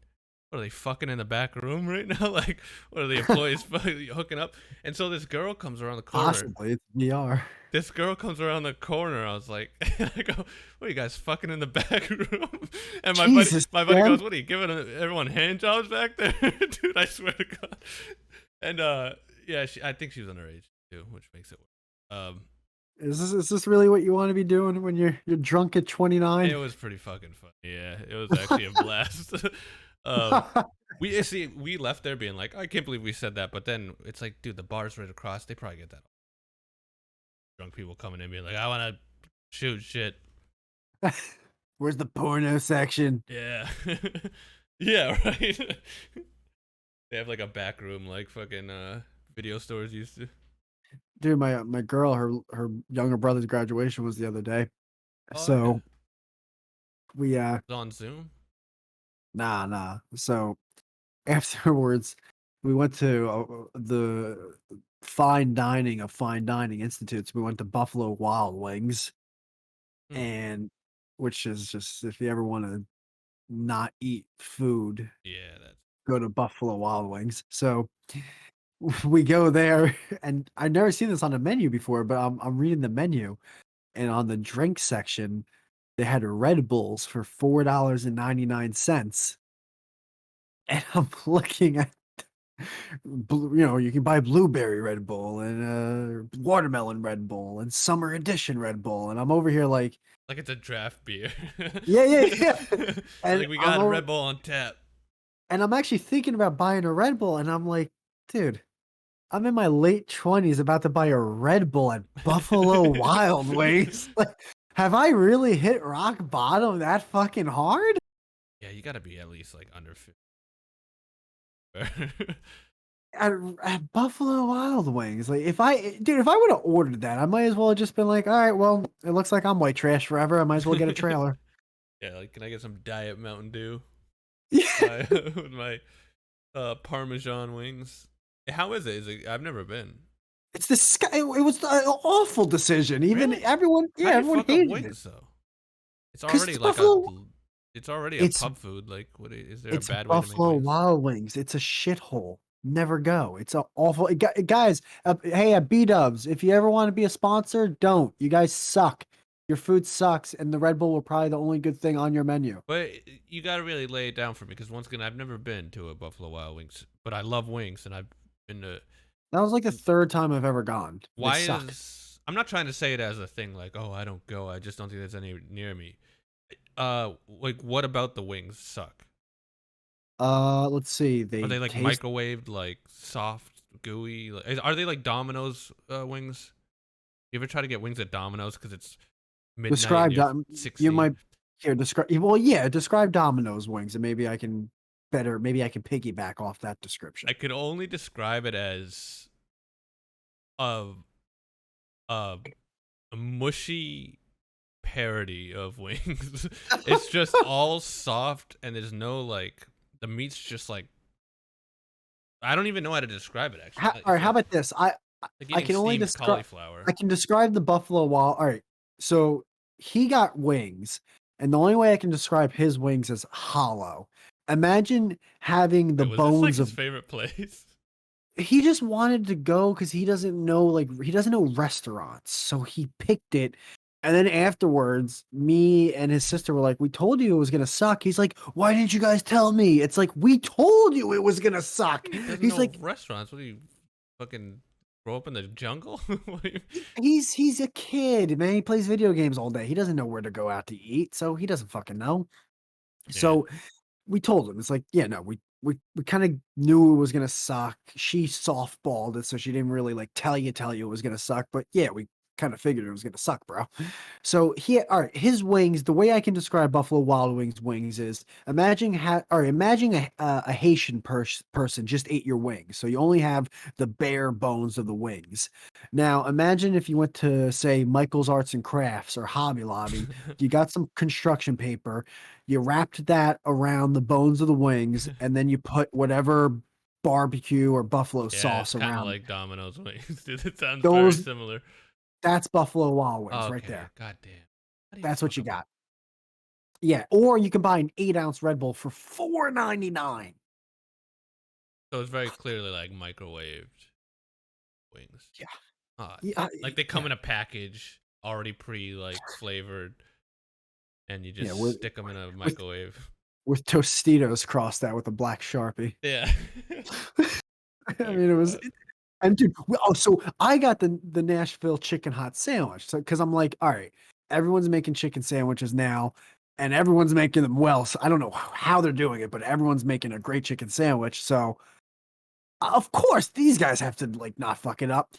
in the back room right now? Like, what are the employees hooking up? And so this girl comes around the corner. Possibly, it's VR. This girl comes around the corner. I was like, I go, "What are you guys fucking in the back room?" And Jesus, my buddy man. goes, "What are you giving everyone hand jobs back there, dude?" I swear to God. And yeah, I think she was underage too, which makes it worse. Is this really what you want to be doing when you're drunk at 29? It was pretty fucking funny. Yeah, it was actually a blast. We left there being like, I can't believe we said that, but then it's like, dude, the bar's right across. They probably get that. Drunk people coming in being like, I want to shoot shit. Where's the porno section? Yeah. Yeah, right. They have like a back room like fucking video stores used to. Dude, my girl, her younger brother's graduation was the other day. Oh, So yeah. we It's on Zoom. nah. So afterwards, we went to the fine dining of fine dining institutes. We went to Buffalo Wild Wings, Hmm. and which is just, if you ever want to not eat food, Yeah, that's go to Buffalo Wild Wings. So we go there, and I've never seen this on a menu before, but I'm reading the menu, and on the drink section, they had Red Bulls for $4.99, and I'm looking at you can buy blueberry Red Bull and watermelon Red Bull and summer edition Red Bull, and I'm over here like it's a draft beer. yeah. And Like we got a Red Bull on tap. And I'm actually thinking about buying a Red Bull, and I'm like, dude, I'm in my late 20s about to buy a Red Bull at Buffalo Wild Wings. Like, have I really hit rock bottom that fucking hard? Yeah, you gotta be at least like under 50. At Buffalo Wild Wings, like if I would have ordered that, I might as well have just been like, all right, well, it looks like I'm white trash forever. I might as well get a trailer. Yeah, like, can I get some Diet Mountain Dew? Yeah. With my Parmesan wings. How is it? I've never been. It's this. It was an awful decision. Even Really? everyone, How do you everyone fuck up hated wings it. though. It's already like it's already a It's pub food. Like, what is there a It's bad way to make Buffalo wings? Wild Wings. It's a shithole. Never go. It's a awful. Guys, hey, at B-Dubs, if you ever want to be a sponsor, don't. You guys suck. Your food sucks, and the Red Bull will probably the only good thing on your menu. But you gotta really lay it down for me, because once again, I've never been to a Buffalo Wild Wings, but I love wings, and I've been to. That was like the third time I've ever gone. Why They suck. I'm not trying to say it as a thing like, oh, I don't go. I just don't think there's any near me. Like, what about the wings suck? Let's see. They Are they like taste microwaved, like soft, gooey? Are they like Domino's wings? You ever try to get wings at Domino's because it's midnight describe. and you're You 16? might here describe. Well, yeah, describe Domino's wings, and maybe I can piggyback off that description. I could only describe it as a a, a mushy parody of wings. It's just all soft, and there's no like, the meat's just like, I don't even know how to describe it actually. All right, how about this? Like I can only steamed describe. cauliflower. I can describe the Buffalo Wild. All right, so he got wings, and the only way I can describe his wings is hollow. Imagine having the Wait, was this like bones his of. favorite place? He just wanted to go because he doesn't know restaurants, so he picked it. And then afterwards, me and his sister were like, "We told you it was gonna suck." He's like, "Why didn't you guys tell me?" It's like, we told you it was gonna suck. He doesn't He's know like, restaurants. What do you fucking grow up in the jungle? What do you- he's a kid, man. He plays video games all day. He doesn't know where to go out to eat, so he doesn't fucking know. Yeah. So we told him, it's like, yeah, no, we kind of knew it was gonna suck. She softballed it, so she didn't really like tell you it was gonna suck. But yeah, we kind of figured it was gonna suck, bro. So all right, his wings. The way I can describe Buffalo Wild Wings wings is imagine a Haitian person just ate your wings, so you only have the bare bones of the wings. Now imagine if you went to say Michael's Arts and Crafts or Hobby Lobby, you got some construction paper, you wrapped that around the bones of the wings, and then you put whatever barbecue or buffalo Yeah, sauce it's kind of around. like Domino's wings. Dude, it sounds very Those similar. That's Buffalo Wild Wings Okay, right there. God damn. How do That's what fuck you up got. Yeah, or you can buy an 8-ounce Red Bull for $4.99. So it's very clearly like microwaved wings. Yeah. Yeah, like they come in a package already like flavored, and you just stick them in a microwave. With Tostitos crossed that with a black Sharpie. Yeah. I mean, it was. And dude, so I got the Nashville chicken hot sandwich. So because I'm like, all right, everyone's making chicken sandwiches now, and everyone's making them well. So I don't know how they're doing it, but everyone's making a great chicken sandwich. So of course these guys have to like not fuck it up.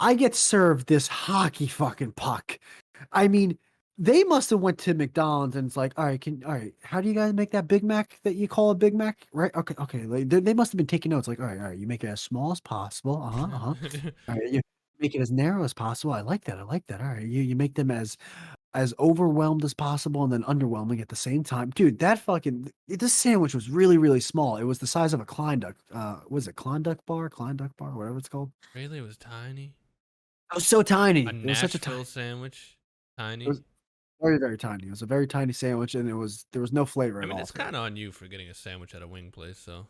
I get served this hockey fucking puck. I mean, they must have went to McDonald's and it's like, all right, how do you guys make that Big Mac that you call a Big Mac? Right? Okay. Like, they must have been taking notes. Like, all right, you make it as small as possible. All right, you make it as narrow as possible. I like that. All right, you make them as overwhelmed as possible and then underwhelming at the same time. Dude, this sandwich was really, really small. It was the size of a Klondike. Was it Klondike bar, whatever it's called. Really, it was tiny. It was so tiny. A It was such a Nashville sandwich, tiny. It was very, very tiny. It was a very tiny sandwich, and there was no flavor I at mean, all. it's kind of on you for getting a sandwich at a wing place, so.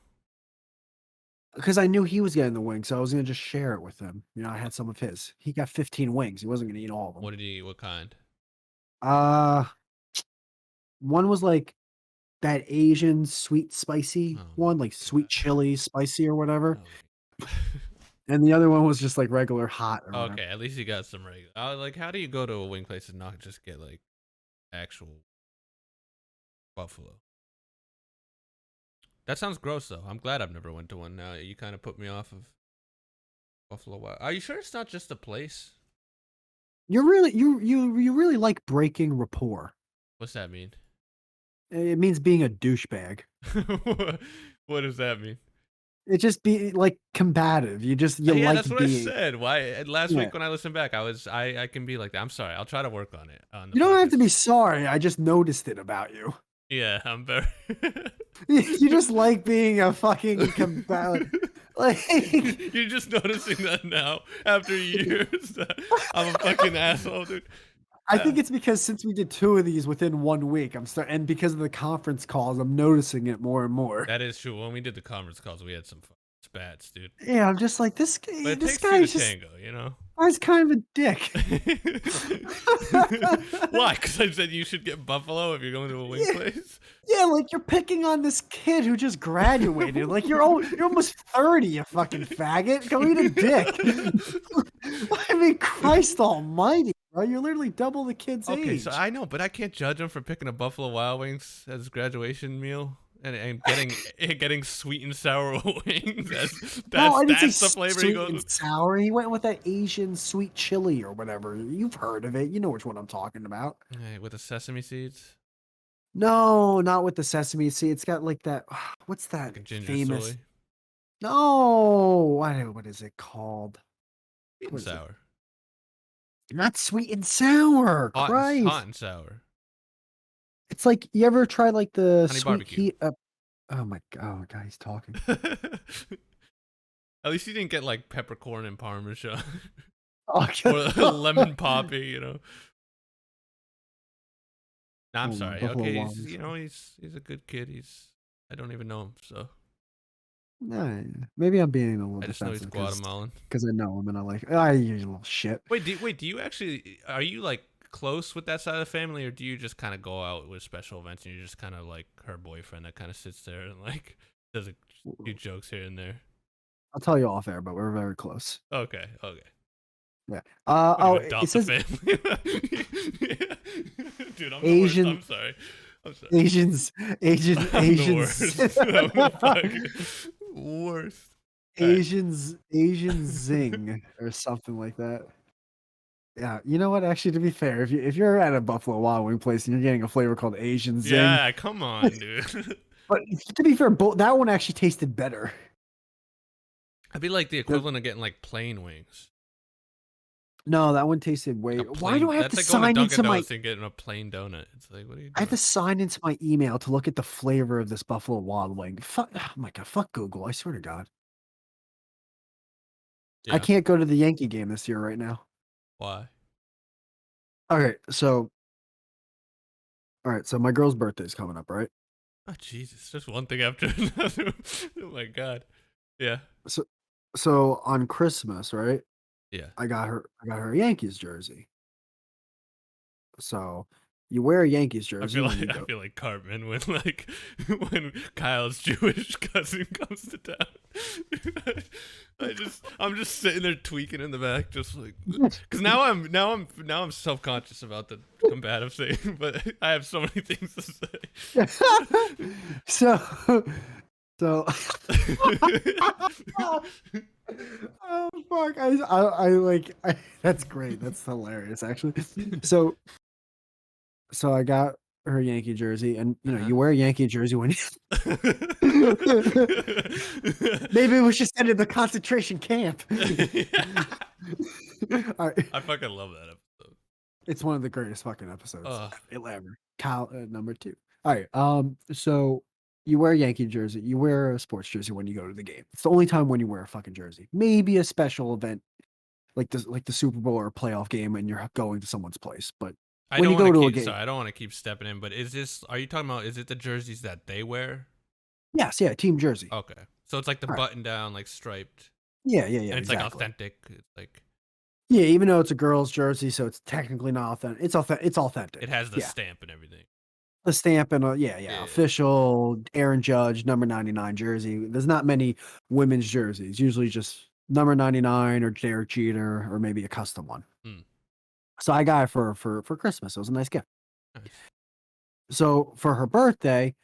because I knew he was getting the wings, so I was gonna just share it with him. You know, I had some of his. He got 15 wings. He wasn't gonna eat all of them. What did he eat? What kind? Uh, one was like that Asian sweet spicy one, like sweet chili spicy or whatever, and the other one was just like regular hot. Or Okay, whatever. at least you got some regular. Like, how do you go to a wing place and not just get like actual buffalo? That sounds gross, though. I'm glad I've never went to one. Now you kind of put me off of Buffalo Wild. Are you sure it's not just a place? You really like breaking rapport. What's that mean? It means being a douchebag. What does that mean? It just be like combative. You Yeah, like that's what being. I said. Why last week when I listened back, I can be like that. I'm sorry. I'll try to work on it. On the You don't have to podcast. be sorry. I just noticed it about you. Yeah, I'm very. You just like being a fucking combative. Like You're just noticing that now after years that I'm a fucking asshole, dude. I think it's because since we did 2 of these within 1 week, and because of the conference calls, I'm noticing it more and more. That is true. When we did the conference calls, we had some spats, dude. Yeah, I'm just like this. But it This takes two guy's to just. tango, you know. Guy's kind of a dick. Why? Because I said you should get buffalo if you're going to a wing place. Yeah, like you're picking on this kid who just graduated. Like you're almost 30, you fucking faggot. Go eat a dick. I mean, Christ Almighty, bro! You're literally double the kid's age. Okay, so I know, but I can't judge him for picking a Buffalo Wild Wings as his graduation meal and getting sweet and sour wings. That's the flavor he goes with. Sour. He went with that Asian sweet chili or whatever. You've heard of it. You know which one I'm talking about. Hey, with the sesame seeds. No, not with the sesame seed. It's got like that. What's that Like a ginger famous? soy. No, what is it called? Sweet and sour. Not sweet and sour. Christ. Hot and sour. It's like you ever try like the Honey sweet barbecue. heat up. Oh my god, he's talking. At least you didn't get like peppercorn and parmesan Oh, or lemon poppy, you know. No, I'm Oh, sorry. Buffalo Okay, Wild he's a good kid. I don't even know him, so No, maybe I'm being a little I just know he's defensive Guatemalan. because I know him and I like. You little shit. Wait, do you actually are you like close with that side of the family, or do you just kind of go out with special events and you're just kind of like her boyfriend that kind of sits there and like does a few jokes here and there? I'll tell you off air, but we're very close. Okay. Yeah. Adopt It says a family. Dude, I'm Asian. the worst. I'm sorry. Asians. I'm the Asians. worst. I'm the fucking worst. Asian zing or something like that. Yeah, you know what? Actually, to be fair, if you're at a Buffalo Wild Wing place and you're getting a flavor called Asian zing, Yeah, come on, dude. but to be fair, that one actually tasted better. I'd be like the equivalent of getting like plain wings. No, that one tasted way. Like Why do I have to that's like going sign to into Dunkin' my? Donuts and getting a plain donut. It's like, what are you doing? I have to sign into my email to look at the flavor of this Buffalo Wild Wing. Fuck! Oh my god! Fuck Google! I swear to God, Yeah. I can't go to the Yankee game this year right now. Why? All right. So my girl's birthday is coming up, right? Oh Jesus! Just one thing after another. Oh my God. Yeah. So on Christmas, right? Yeah. I got her a Yankees jersey. So you wear a Yankees jersey. I feel like Cartman when Kyle's Jewish cousin comes to town. I'm just sitting there tweaking in the back, just like, because now I'm self-conscious about the combative thing, but I have so many things to say. So oh fuck! I like that's great. That's hilarious, actually. So I got her Yankee jersey, and you wear a Yankee jersey when you. Maybe we should send it to the concentration camp. All right. I fucking love that episode. It's one of the greatest fucking episodes ever. Kyle, number 2. All right. So you wear a Yankee jersey. You wear a sports jersey when you go to the game. It's the only time when you wear a fucking jersey. Maybe a special event like the Super Bowl or a playoff game, and you're going to someone's place. But I don't want to keep stepping in, but are you talking about, is it the jerseys that they wear? Yes, yeah, team jersey. Okay. So it's like the Right. button down, like striped, Yeah, and it's like exactly. authentic. It's like Yeah, even though it's a girl's jersey, so it's technically not authentic. It's authentic. it has the Yeah, stamp and everything. the stamp and Yeah. official Aaron Judge number 99 jersey. There's not many women's jerseys. Usually just number 99 or Derek Jeter or maybe a custom one. Hmm. So I got it for Christmas. It was a nice gift. Nice. So for her birthday,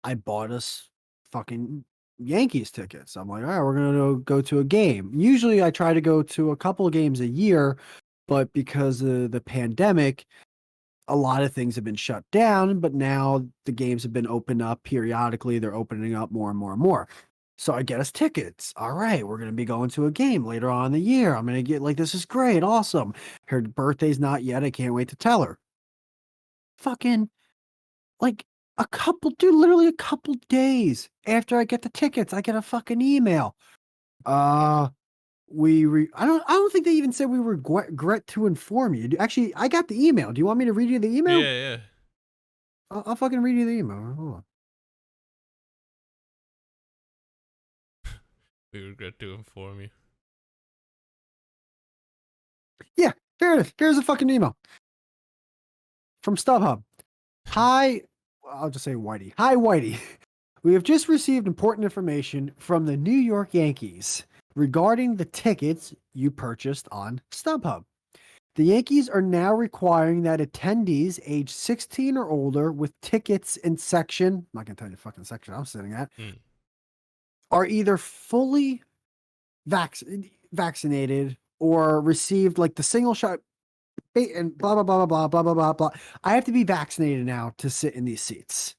I bought us fucking Yankees tickets. I'm like, all right, we're gonna go to a game. Usually I try to go to a couple of games a year, but because of the pandemic, a lot of things have been shut down, but now the games have been opened up periodically. They're opening up more and more and more. So I get us tickets. All right, we're gonna be going to a game later on in the year. I'm gonna get like this is great, awesome. Her birthday's not yet. I can't wait to tell her. Fucking like literally a couple days after I get the tickets, I get a fucking email. Uh I don't think they even said we regret to inform you. Actually, I got the email. Do you want me to read you the email? Yeah, yeah. I'll fucking read you the email. Hold on. We regret to inform you. Yeah, there it is. Here's a fucking email from StubHub. Hi, I'll just say Whitey. Hi, Whitey. We have just received important information from the New York Yankees regarding the tickets you purchased on StubHub. The Yankees are now requiring that attendees age 16 or older with tickets in section, I'm not going to tell you the fucking section I'm sitting at, are either fully vaccinated or received like the single shot and blah, blah, blah, blah, blah, blah, blah, blah. I have to be vaccinated now to sit in these seats.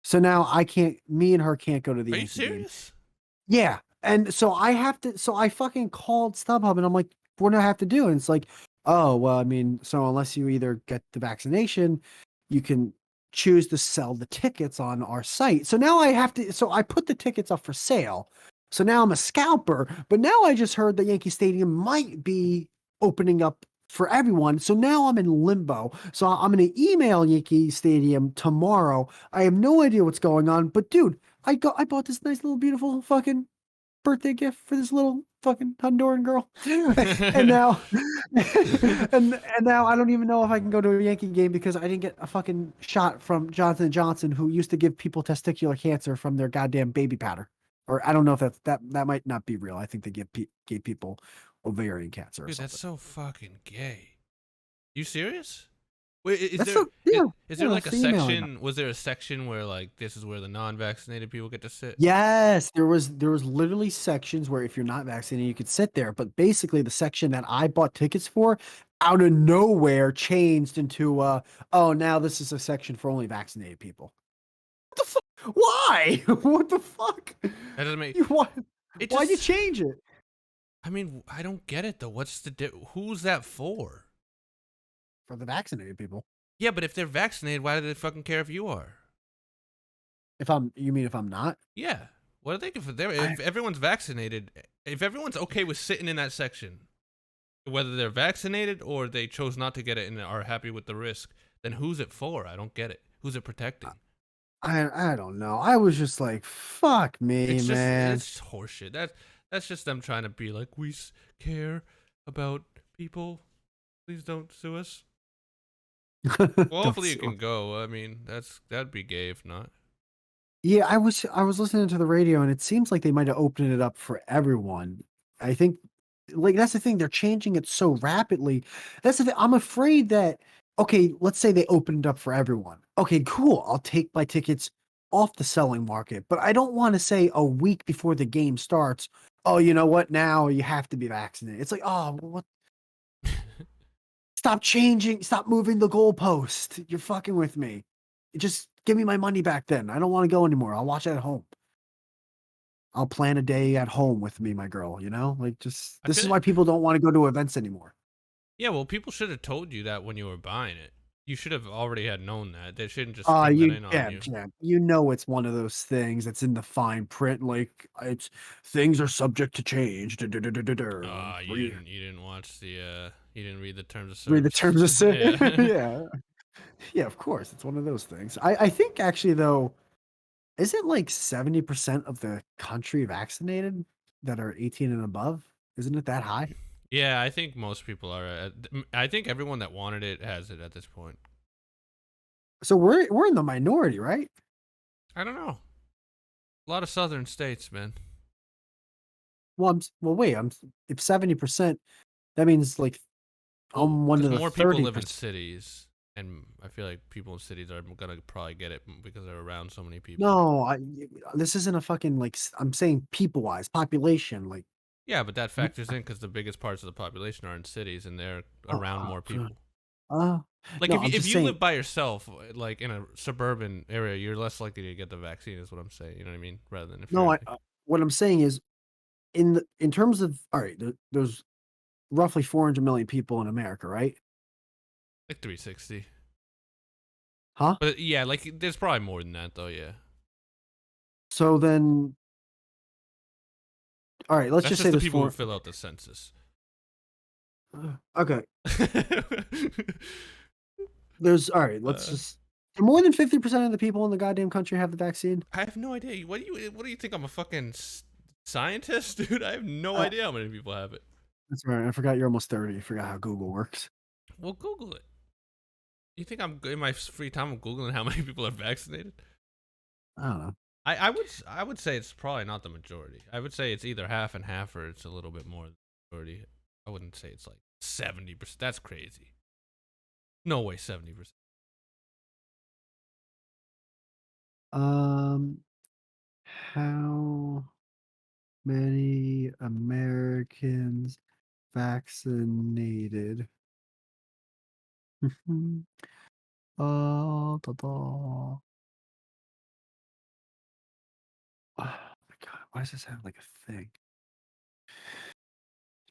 So now me and her can't go to the Are you Yankee game. serious? Yeah. And so I fucking called StubHub and I'm like, what do I have to do? And it's like, oh, well, I mean, so unless you either get the vaccination, you can choose to sell the tickets on our site. So now I put the tickets up for sale. So now I'm a scalper, but now I just heard that Yankee Stadium might be opening up for everyone. So now I'm in limbo. So I'm going to email Yankee Stadium tomorrow. I have no idea what's going on, but dude, I bought this nice little beautiful fucking birthday gift for this little fucking Honduran girl. and now and now I don't even know if I can go to a Yankee game because I didn't get a fucking shot from Johnson & Johnson, who used to give people testicular cancer from their goddamn baby powder. Or I don't know if that might not be real. I think they gave people ovarian cancer or Dude, something. that's so fucking gay. You serious? Wait, is That's there so, yeah, is there yeah, like a that's the email I got. section? Was there a section where like this is where the non-vaccinated people get to sit? Yes, there was literally sections where if you're not vaccinated, you could sit there. But basically, the section that I bought tickets for, out of nowhere, changed into oh, now this is a section for only vaccinated people. What the fuck? Why? What the fuck? That doesn't make Why'd you just. change it? I mean, I don't get it though. What's the who's that for? For the vaccinated people. Yeah, but if they're vaccinated, why do they fucking care if you are? You mean if I'm not? Yeah. What do they if everyone's vaccinated, if everyone's okay with sitting in that section, whether they're vaccinated or they chose not to get it and are happy with the risk, then who's it for? I don't get it. Who's it protecting? I don't know. I was just like, fuck me, man. It's horseshit. That's just them trying to be like, we care about people. Please don't sue us. Well, hopefully you can go. I mean, that'd be gay if not. Yeah, I was listening to the radio and it seems like they might have opened it up for everyone. I think like that's the thing, they're changing it so rapidly. That's the thing. I'm afraid that okay, let's say they opened it up for everyone. Okay, cool. I'll take my tickets off the selling market, but I don't want to say a week before the game starts, oh, you know what? Now you have to be vaccinated. It's like, oh, what? Stop moving the goalpost. You're fucking with me. Just give me my money back then. I don't want to go anymore. I'll watch it at home. I'll plan a day at home with me, my girl, you know? Like this is why people don't want to go to events anymore. Yeah, well, people should have told you that when you were buying it. You should have already had known that. They shouldn't just spring that in on you. Yeah, you know it's one of those things that's in the fine print, like it's things are subject to change. You didn't watch the you didn't read the terms of service. Read the terms of service. Yeah. Yeah. Yeah, of course. It's one of those things. I think actually though, isn't like 70% of the country vaccinated that are 18 and above? Isn't it that high? Yeah, I think most people are. I think everyone that wanted it has it at this point. So we're in the minority, right? I don't know. A lot of southern states, man. Well, wait. If 70%, that means like I'm one Because of the more people live 30%. in cities, and I feel like people in cities are gonna probably get it because they're around so many people. No, this isn't a fucking like. I'm saying people wise, population. Like, Yeah, but that factors in because the biggest parts of the population are in cities, and they're uh, around more people. uh, Like no, if you, I'm if just you saying. live by yourself, like in a suburban area, you're less likely to get the vaccine. Is what I'm saying. You know what I mean? Rather than if No, you're what I'm saying is in terms of all right. There's roughly 400 million people in America, right? like 360. Huh? But yeah, like there's probably more than that though. Yeah, So then, all right. Let's that's just just say the there's people who four. fill out the census. Okay. There's all right. Let's Uh, just. More than 50% of the people in the goddamn country have the vaccine. I have no idea. What do you think? I'm a fucking scientist, dude. I have no Uh, idea how many people have it. That's right. I forgot you're almost 30. I forgot how Google works. Well, Google it. You think I'm in my free time? I'm googling how many people are vaccinated. I don't know. I would say it's probably not the majority. I would say it's either half and half, or it's a little bit more than the majority. I wouldn't say it's like 70%. That's crazy. No way, 70%. How many Americans vaccinated? Da, da. Oh my god, why does this have like a thing?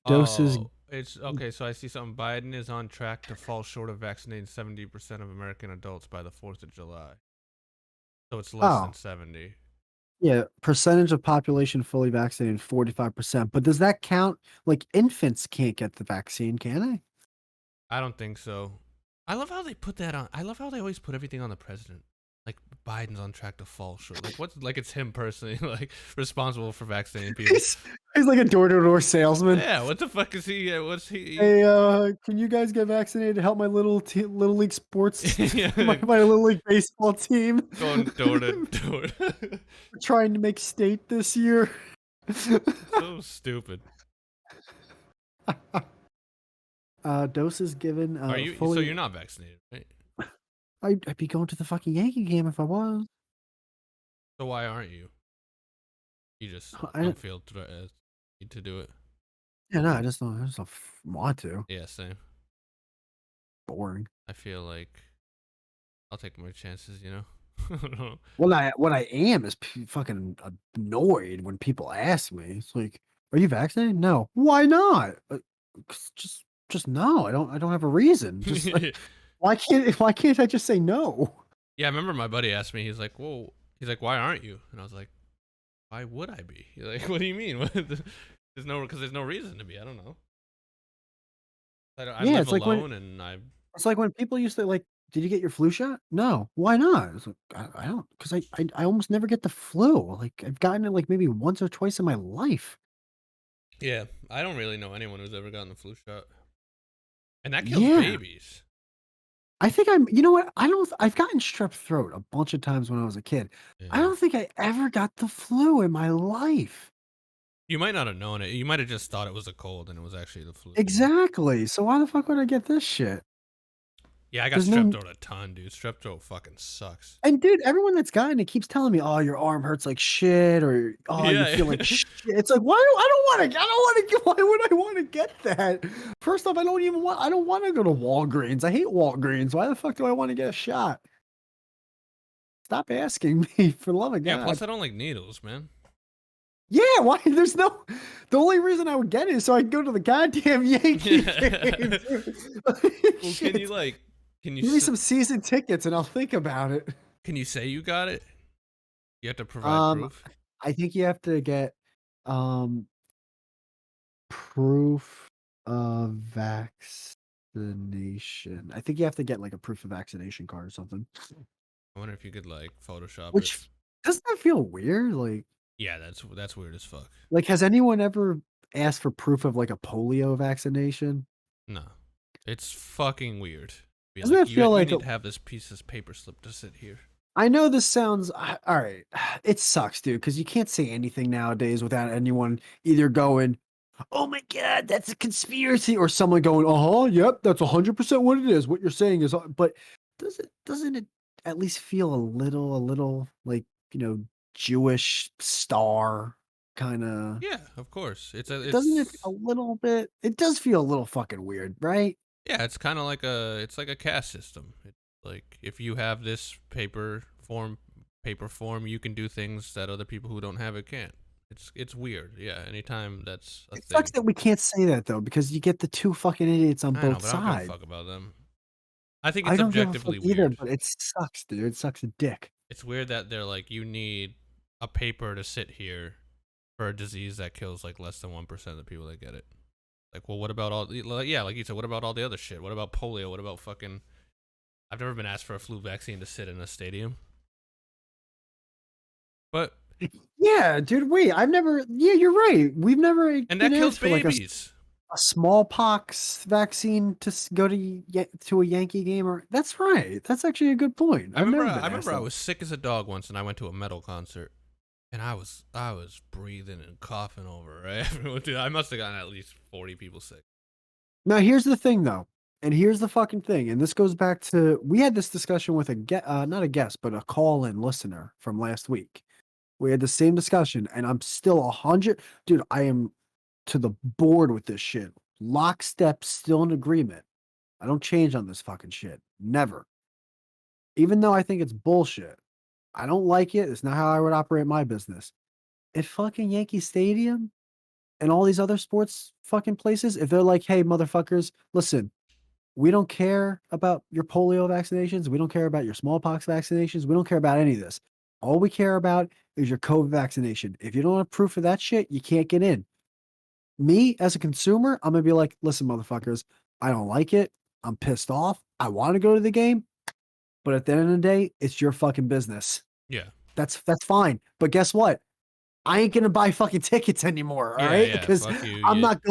Doses. Oh, it's okay. So I see something. Biden is on track to fall short of vaccinating 70% of American adults by the 4th of July. So it's less than Oh, 70. yeah. Percentage of population fully vaccinated, 45%. But does that count? Like infants can't get the vaccine, can they? I don't think so. I love how they put that on. I love how they always put everything on the president. Like Biden's on track to fall short. Like what's like it's him personally like responsible for vaccinating people. He's like a door-to-door salesman. Yeah, what the fuck is he? What's he? Hey, can you guys get vaccinated to help my little league sports, Yeah, my little league baseball team? going door to door. We're trying to make state this year. So stupid. Doses given. Are you? Fully. So you're not vaccinated, right? I'd be going to the fucking Yankee game if I was. So why aren't you? You just I don't feel need to do it. Yeah, no, I just don't want to. Yeah, same. Boring. I feel like I'll take my chances, you know. What I am is fucking annoyed when people ask me. It's like, are you vaccinated? No. Why not? 'Cause just no. I don't have a reason. Just like, why can't I just say no? Yeah, I remember my buddy asked me. He's like, "Whoa." He's like, "Why aren't you?" And I was like, "Why would I be?" He's like, "What do you mean?" There's no reason to be. I don't know. I Yeah, live it's like alone, and it's like when people used to like, did you get your flu shot? No. Why not? It's like, I don't, because I almost never get the flu. Like I've gotten it like maybe once or twice in my life. yeah, I don't really know anyone who's ever gotten the flu shot, and that kills Yeah. babies. I think you know what? I've gotten strep throat a bunch of times when I was a kid. I Yeah. don't think I ever got the flu in my life. You might not have known it. You might have just thought it was a cold, and it was actually the flu. Exactly. So why the fuck would I get this shit? Yeah, I got There's strep no. throat a ton, dude. Strep throat fucking sucks. And dude, everyone that's gotten it keeps telling me, "Oh, your arm hurts like shit," or "Oh, you Yeah. feel like shit." It's like, I don't want to. Why would I want to get that? First off, I don't want to go to Walgreens. I hate Walgreens. Why the fuck do I want to get a shot? Stop asking me, for the love of Yeah, God. plus I don't like needles, man. Yeah, why? There's no. The only reason I would get it is so I can go to the goddamn Yankee game. Well, can you like can you Give me some season tickets and I'll think about it. can you say you got it? You have to provide proof. I think you have to get um proof of vaccination. I think you have to get like a proof of vaccination card or something. I wonder if you could like Photoshop Which it. Doesn't that feel weird? Like, Yeah, that's weird as fuck. has anyone ever asked for proof of like a polio vaccination? No, it's fucking weird. Be Doesn't like that feel you like need to have this piece of paper slip to sit here. I know this sounds all right. It sucks, dude, because you can't say anything nowadays without anyone either going, "Oh my god, that's a conspiracy," or someone going, "Uh huh, yep, that's 100% what it is. What you're saying is," but doesn't it at least feel a little like Jewish star kind of? Yeah, of course. Doesn't it a It's little bit? It does feel a little fucking weird, right? yeah, it's kind of like a caste system. It's like if you have this paper form, you can do things that other people who don't have it can't. It's weird. Yeah, anytime that's a It sucks thing. that we can't say that though, because you get the two fucking idiots on I know, both but I don't give a sides. fuck about them. I think I it's don't give a fuck objectively either, weird. but it sucks, dude. It sucks a dick. It's weird that they're like, you need a paper to sit here for a disease that kills like less than 1% of the people that get it. Like, well, what about yeah, like you said, what about all the other shit? What about polio? What about fucking? I've never been asked for a flu vaccine to sit in a stadium, but Yeah, dude. Wait, I've never. Yeah, you're right. We've never and been that kills asked for like babies. a smallpox vaccine to go to a Yankee game, or that's right. That's actually a good point. I've never been I asked remember I that. was sick as a dog once, and I went to a metal concert, and I was breathing and coughing over everyone. Dude, I must have gotten at least 40 people sick. Now, here's the thing, though, and here's the fucking thing, and this goes back to we had this discussion with not a guest, but a call-in listener from last week. We had the same discussion, and I'm still 100. Dude, I am to the board with this shit. Lockstep, still in agreement. I don't change on this fucking shit. Never. Even though I think it's bullshit. I don't like it. It's not how I would operate my business. If fucking Yankee Stadium and all these other sports fucking places, if they're like, hey, motherfuckers, listen, we don't care about your polio vaccinations. We don't care about your smallpox vaccinations. We don't care about any of this. All we care about is your COVID vaccination. If you don't have proof of that shit, you can't get in. Me as a consumer, I'm gonna be like, listen, motherfuckers, I don't like it. I'm pissed off. I want to go to the game, but at the end of the day, it's your fucking business. Yeah, That's fine. But guess what? I ain't gonna buy fucking tickets anymore, all yeah, right? yeah. Because Fuck you. I'm not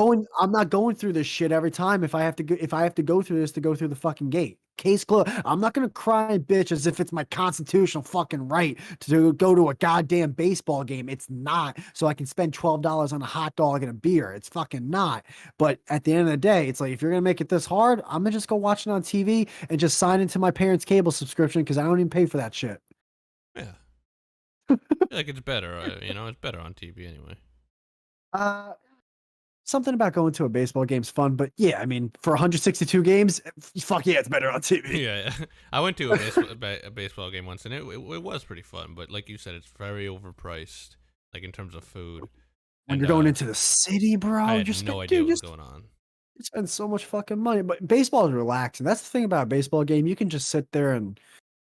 going through this shit every time if I have to go through this to go through the fucking gate. Case closed. I'm not gonna cry and bitch as if it's my constitutional fucking right to go to a goddamn baseball game. It's not. So I can spend $12 on a hot dog and a beer. It's fucking not. But at the end of the day, it's like if you're gonna make it this hard, I'm gonna just go watch it on TV and just sign into my parents' cable subscription because I don't even pay for that shit. Yeah, like it's better. It's better on TV anyway. Uh Something about going to a baseball game's fun, but yeah, I mean, for 162 games, fuck yeah, it's better on TV. Yeah, yeah. I went to a baseball game once, and it was pretty fun. But like you said, it's very overpriced, like in terms of food. When And you're going into the city, bro, I you're had spend, no idea dude, what was going on. you spend so much fucking money. But baseball is relaxing. That's the thing about a baseball game. You can just sit there and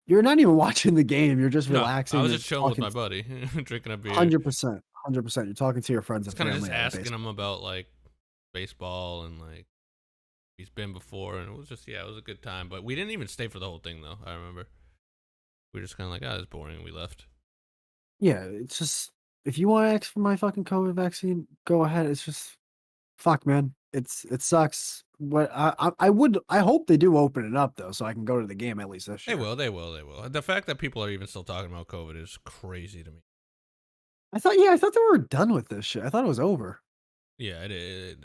you're not even watching the game. You're just No, I relaxing. was You're just chilling with talking my buddy, drinking a beer. 100%, 100%. You're talking to your friends It's and kind of family just at a asking him baseball. about like baseball and like he's been before, and it was just it was a good time. But we didn't even stay for the whole thing though. I remember we were just kind of like, it's boring, and we left. Yeah, it's just if you want to ask for my fucking COVID vaccine, go ahead. It's just fuck, man. It sucks. What I hope they do open it up though, so I can go to the game at least this They year. will, they will, they will. The fact that people are even still talking about COVID is crazy to me. I thought they were done with this shit. I thought it was over. Yeah,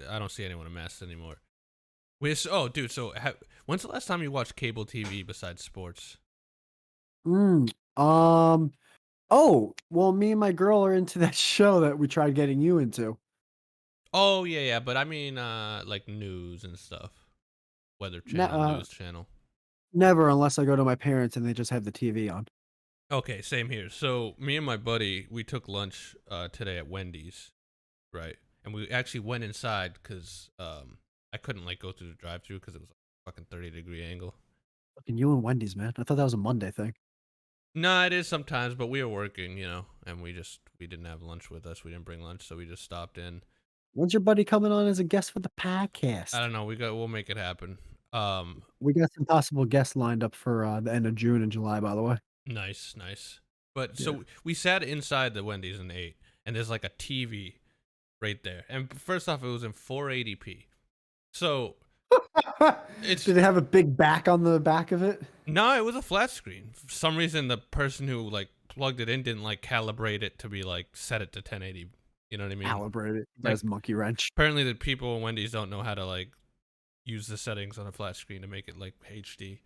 I don't see anyone in masks anymore. Dude. So, when's the last time you watched cable TV besides sports? Mm, um. Oh, well, me and my girl are into that show that we tried getting you into. Oh yeah, yeah. But I mean, like news and stuff. Weather Ne- channel, uh, news channel. Never unless I go to my parents and they just have the TV on. Okay, same here. So me and my buddy, we took lunch today at Wendy's, right? And we actually went inside because I couldn't like go through the drive-through because it was a fucking 30-degree angle. Fucking you and Wendy's, man. I thought that was a Monday thing. No, it is sometimes, but we were working, and we didn't have lunch with us. We didn't bring lunch, so we just stopped in. When's your buddy coming on as a guest for the podcast? I don't know. We'll make it happen. We got some possible guests lined up for the end of June and July, by the way. Nice, nice. But so we sat inside the Wendy's and ate, and there's like a TV right there. And first off, it was in 480p. So it's Did it have a big back on the back of it? no, it was a flat screen. For some reason, the person who like plugged it in didn't like calibrate it to be like set it to 1080. You know what I mean? Calibrate it. Like, That's monkey wrench. Apparently, the people in Wendy's don't know how to like use the settings on a flat screen to make it like HD.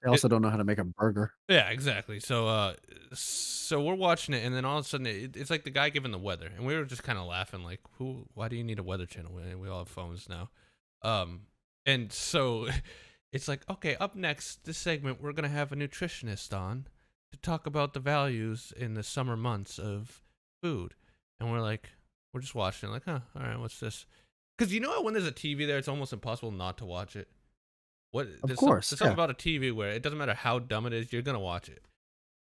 They also don't know how to make a burger. Yeah, exactly. So, so we're watching it, and then all of a sudden, it's like the guy giving the weather, and we were just kind of laughing, like, "Who? Why do you need a weather channel? We all have phones now." And so it's like, okay, up next, this segment, we're gonna have a nutritionist on to talk about the values in the summer months of food, and we're just watching, it, like, huh, all right, what's this? Because you know how when there's a TV there, it's almost impossible not to watch it. Of course, there's something about a TV where it doesn't matter how dumb it is, you're gonna watch it.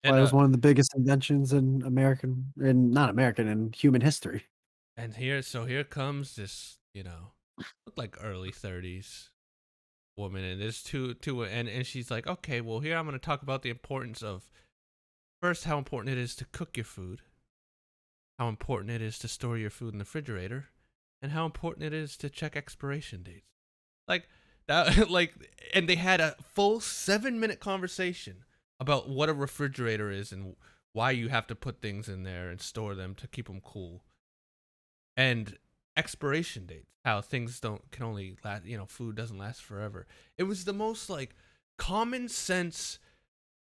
And Well, it was one of the biggest inventions in in human history. and here comes this, look like early 30s woman, and there's two, and she's like, okay, well, here I'm gonna talk about the importance of first how important it is to cook your food, how important it is to store your food in the refrigerator, and how important it is to check expiration dates. Like that, like, and they had a full 7-minute conversation about what a refrigerator is and why you have to put things in there and store them to keep them cool, and expiration dates, how things can only last, food doesn't last forever. It was the most like common sense.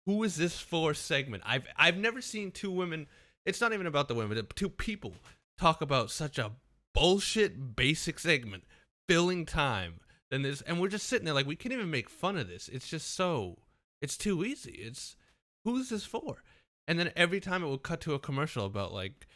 Who is this for segment? I've never seen two women. It's not even about the women. But two people talk about such a bullshit basic segment, filling time. Than this, and we're just sitting there like we can't even make fun of this. It's just it's too easy. It's who's this for? And then every time it would cut to a commercial about like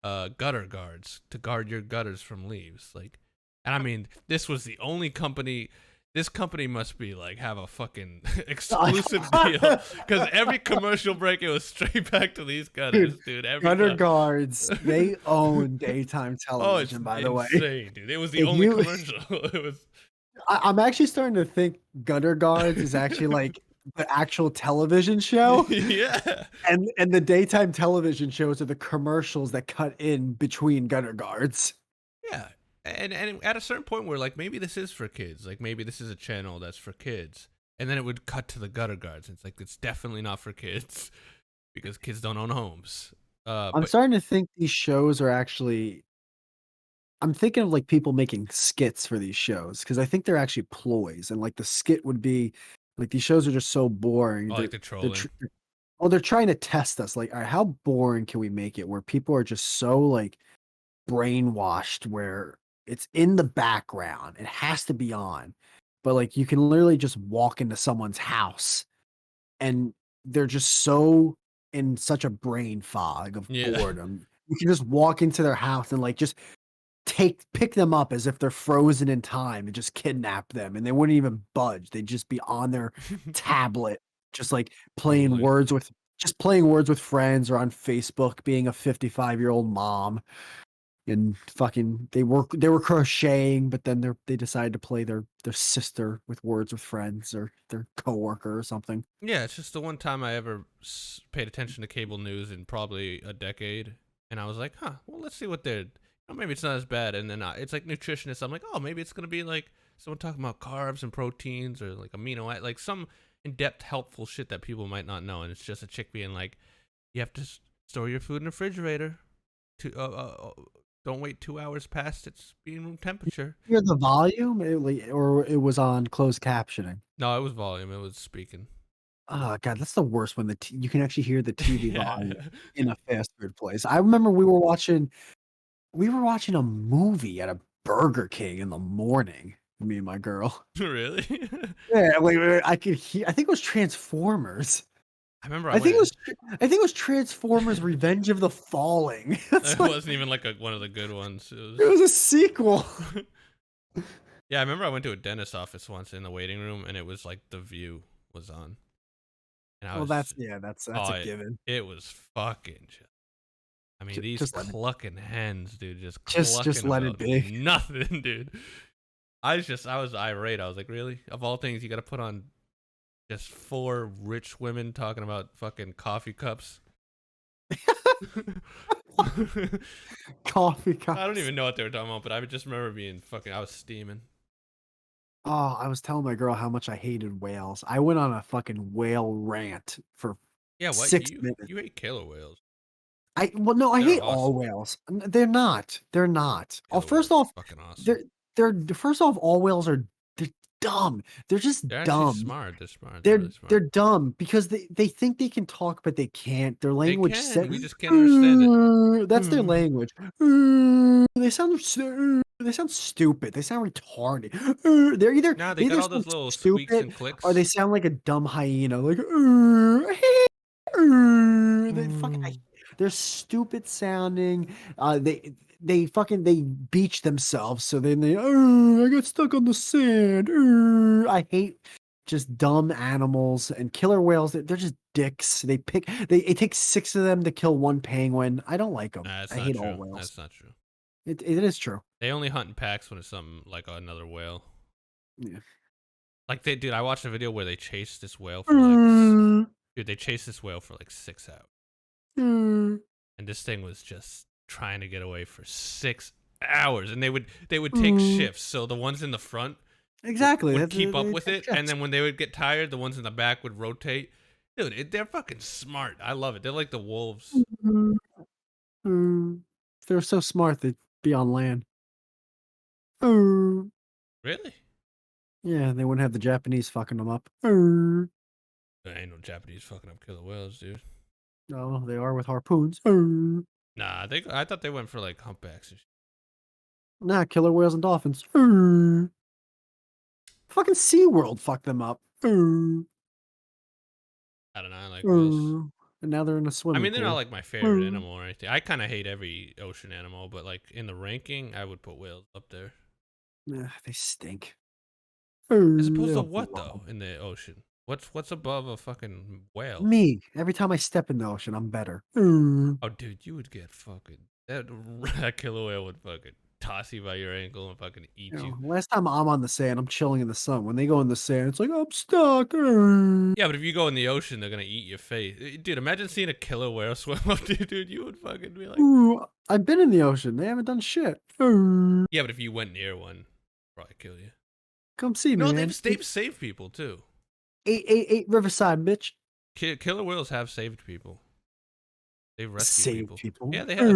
gutter guards to guard your gutters from leaves. Like, and I mean, this was the only company. This company must be like have a fucking exclusive deal because every commercial break it was straight back to these gutters, dude. Gutter guards, they own daytime television, by the way. Insane, dude. It was the only commercial. It was. I'm actually starting to think Gutter Guards is actually like the actual television show. Yeah. And the daytime television shows are the commercials that cut in between Gutter Guards. Yeah. And at a certain point we're like, maybe this is for kids. Like maybe this is a channel that's for kids. And then it would cut to the Gutter Guards. And it's like, it's definitely not for kids because kids don't own homes. I'm starting to think these shows are actually... I'm thinking of like people making skits for these shows because I think they're actually ploys, and like the skit would be like these shows are just so boring. Like the trolling. They're trying to test us. Like, all right, how boring can we make it where people are just so like brainwashed where it's in the background, it has to be on, but like you can literally just walk into someone's house and they're just so in such a brain fog of boredom. You can just walk into their house and like just pick them up as if they're frozen in time and just kidnap them, and they wouldn't even budge. They'd just be on their tablet, just like playing words with friends, or on Facebook being a 55-year-old mom. And fucking they were crocheting, but then they decided to play their sister with words with friends or their coworker or something. Yeah, it's just the one time I ever paid attention to cable news in probably a decade, and I was like, huh, well, let's see what they're... maybe it's not as bad. And then it's like nutritionists. I'm like, oh, maybe it's going to be like someone talking about carbs and proteins or like amino acids, like some in-depth helpful shit that people might not know. And it's just a chick being like, you have to store your food in the refrigerator. Don't wait 2 hours past its being room temperature. Hear the volume, or it was on closed captioning? No, it was volume. It was speaking. Oh god, that's the worst when you can actually hear the TV volume in a fast food place. I remember we were watching a movie at a Burger King in the morning, me and my girl. Really? Yeah, wait, I could hear. I think it was Transformers. I remember. I think it was Transformers: Revenge of the Falling. It wasn't even like one of the good ones. It was a sequel. Yeah, I remember I went to a dentist office once in the waiting room, and it was like The View was on. And that's a given. It was fucking. I mean, these clucking hens, dude, just let it be. Nothing, dude. I was irate. I was like, really? Of all things, you got to put on just 4 rich women talking about fucking coffee cups. Coffee cups. I don't even know what they were talking about, but I just remember being I was steaming. Oh, I was telling my girl how much I hated whales. I went on a fucking whale rant for Yeah, what 6 minutes. you hate killer whales? No, I They're hate all awesome. whales. They're not. They're not. Oh, Killer whales first off, are fucking awesome. they're first off, all whales are they're dumb. They're just They're actually dumb. smart. They're smart. They're They're really smart. they're dumb because they think they can talk, but they can't. Their They language can. We just can't understand it. That's their language. They sound stupid. They sound retarded. They're either Nah, they they got either all those sound little squeaks stupid and clicks. or they sound like a dumb hyena. Like they fucking they're stupid sounding. They beach themselves, so then I got stuck on the sand. I hate just dumb animals and killer whales. They're just dicks. It takes 6 of them to kill one penguin. I don't like them. Nah, that's I not hate true. all whales. That's not true. It is true. They only hunt in packs when it's something like another whale. Yeah. Like dude, I watched a video where they chased this whale for like, dude, they chased this whale for like 6 hours, and this thing was just trying to get away for 6 hours, and they would take shifts. So the ones in the front Exactly. would keep up They with take it, and shifts. then when they would get tired, the ones in the back would rotate. Dude, they're fucking smart. I love it. They're like the wolves. If they were so smart, they'd be on land. Uh, Really? Yeah, they wouldn't have the Japanese fucking them up. There ain't no Japanese fucking up killer whales, dude. No, they are with harpoons. Nah, I thought they went for like humpbacks and shit. Nah, killer whales and dolphins. Fucking SeaWorld fucked them up. I don't know. I like whales. And now they're in a I swimming mean, they're pool. not like my favorite animal or anything. I kind of hate every ocean animal, but like in the ranking, I would put whales up there. They stink. As opposed They to don't what belong. though in the ocean? What's above a fucking whale? Me. Every time I step in the ocean, I'm better. Oh, dude, you would get fucking that killer whale would fucking toss you by your ankle and fucking eat you. Last time I'm on the sand, I'm chilling in the sun. When they go in the sand, it's like I'm stuck. Yeah, but if you go in the ocean, they're gonna eat your face, dude. Imagine seeing a killer whale swim up to you, dude. You would fucking be like, I've been in the ocean. They haven't done shit. yeah, but if you went near one, probably kill you. Come see me, No, man. they've saved people too. 888 Riverside, bitch. Killer whales have saved people. They've rescued Save people. people. Yeah, they have.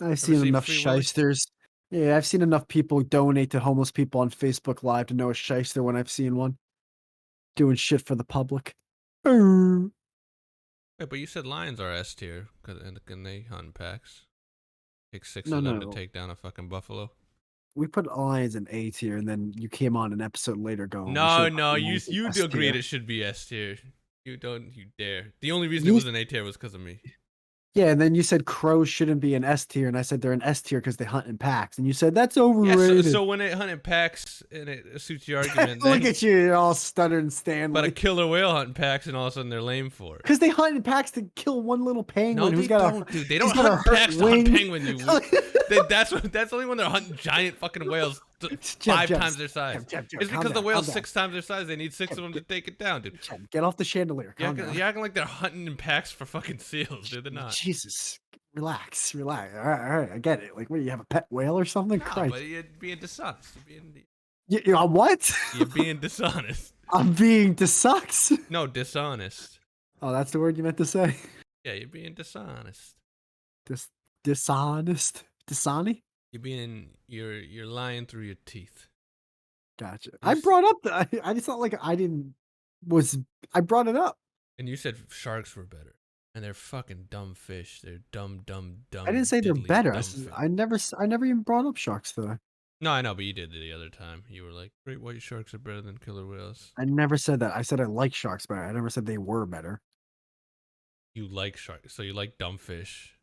I've seen seen enough Free Willy? shysters. Yeah, I've seen enough people donate to homeless people on Facebook Live to know a shyster when I've seen one. Doing shit for the public. Wait, but you said lions are S tier, and they hunt in packs. Take 6 of them to No. take down a fucking buffalo. We put lions in A tier, and then you came on an episode later going, No, you you agreed it should be S tier. You dare. The only reason it was an A tier was because of me. Yeah, and then you said crows shouldn't be an S tier, and I said they're an S tier because they hunt in packs, and you said that's Yeah, overrated. so when they hunt in packs and it suits your argument, Look then, at you, you're all stuttering Stanley. but a killer whale hunting packs and all of a sudden they're lame for it. Because they hunt in packs to kill one little penguin No, who's they got don't, dude. They he's don't got a hunt hurt packs to hunt wing. penguin. That's only when they're hunting giant fucking whales five times their size. Jeff, It's calm because the down, whale's calm 6 times their size. They need 6 of them to take it down, dude. down. Get off the chandelier. Calm down. You're acting like they're hunting in packs for fucking seals, dude. They're not. Jesus, relax. All right, I get it. Like, what do you have a pet whale or something? No, Christ. but you're being dishonest. You're what? You're being dishonest. I'm being sucks. No, dishonest. Oh, that's the word you meant to say. Yeah, you're being dishonest. Dishonest. Dishonest. You're lying through your teeth. Gotcha. I brought up I just thought like I brought it up. And you said sharks were better. And they're fucking dumb fish. They're dumb. I didn't say they're diddly better. dumb fish. I never even brought up sharks though. No, I know, but you did the other time. You were like, great white sharks are better than killer whales. I never said that. I said I like sharks better. I never said they were better. You like sharks, so you like dumb fish.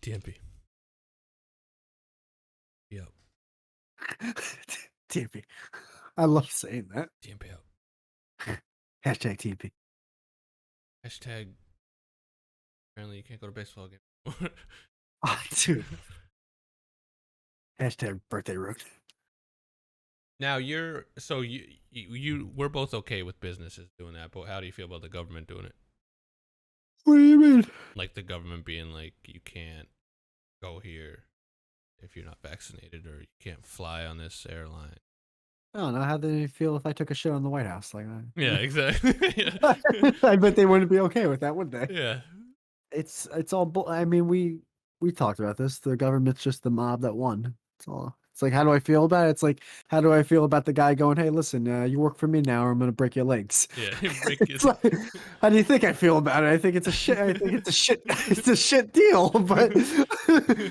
TMP. Yep. TMP. I love saying that. TMP out. Hashtag TMP. Hashtag. Apparently, you can't go to baseball game. Oh, dude. Hashtag birthday Ruth. Now we're both okay with businesses doing that, but how do you feel about the government doing it? What do you mean? Like the government being like, you can't go here if you're not vaccinated, or you can't fly on this airline. I don't know how they feel if I took a shit on the White House. Like, Yeah, exactly. Yeah. I bet they wouldn't be okay with that, would they? Yeah. It's all. I mean, we talked about this. The government's just the mob that won. It's all. It's like, how do I feel about it? It's like, how do I feel about the guy going, "Hey, listen, you work for me now, or I'm gonna break your legs." Yeah. Break It's like, how do you think I feel about it? I think it's a shit. I think it's a shit. It's a shit deal. But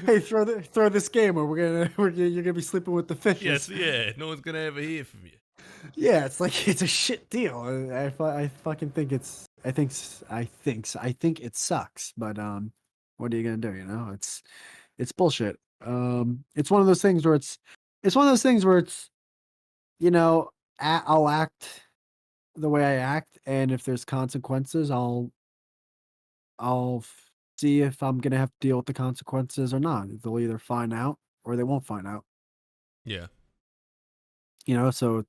hey, throw this game, or you're gonna be sleeping with the fishes. Yes, yeah. No one's gonna ever hear from you. Yeah, it's like it's a shit deal. I fucking think I think it sucks. But what are you gonna do? You know, it's bullshit. It's one of those things where it's one of those things where it's, you know, I'll act the way I act, and if there's consequences, see if I'm gonna have to deal with the consequences or not. They'll either find out or they won't find out. Yeah. You know, so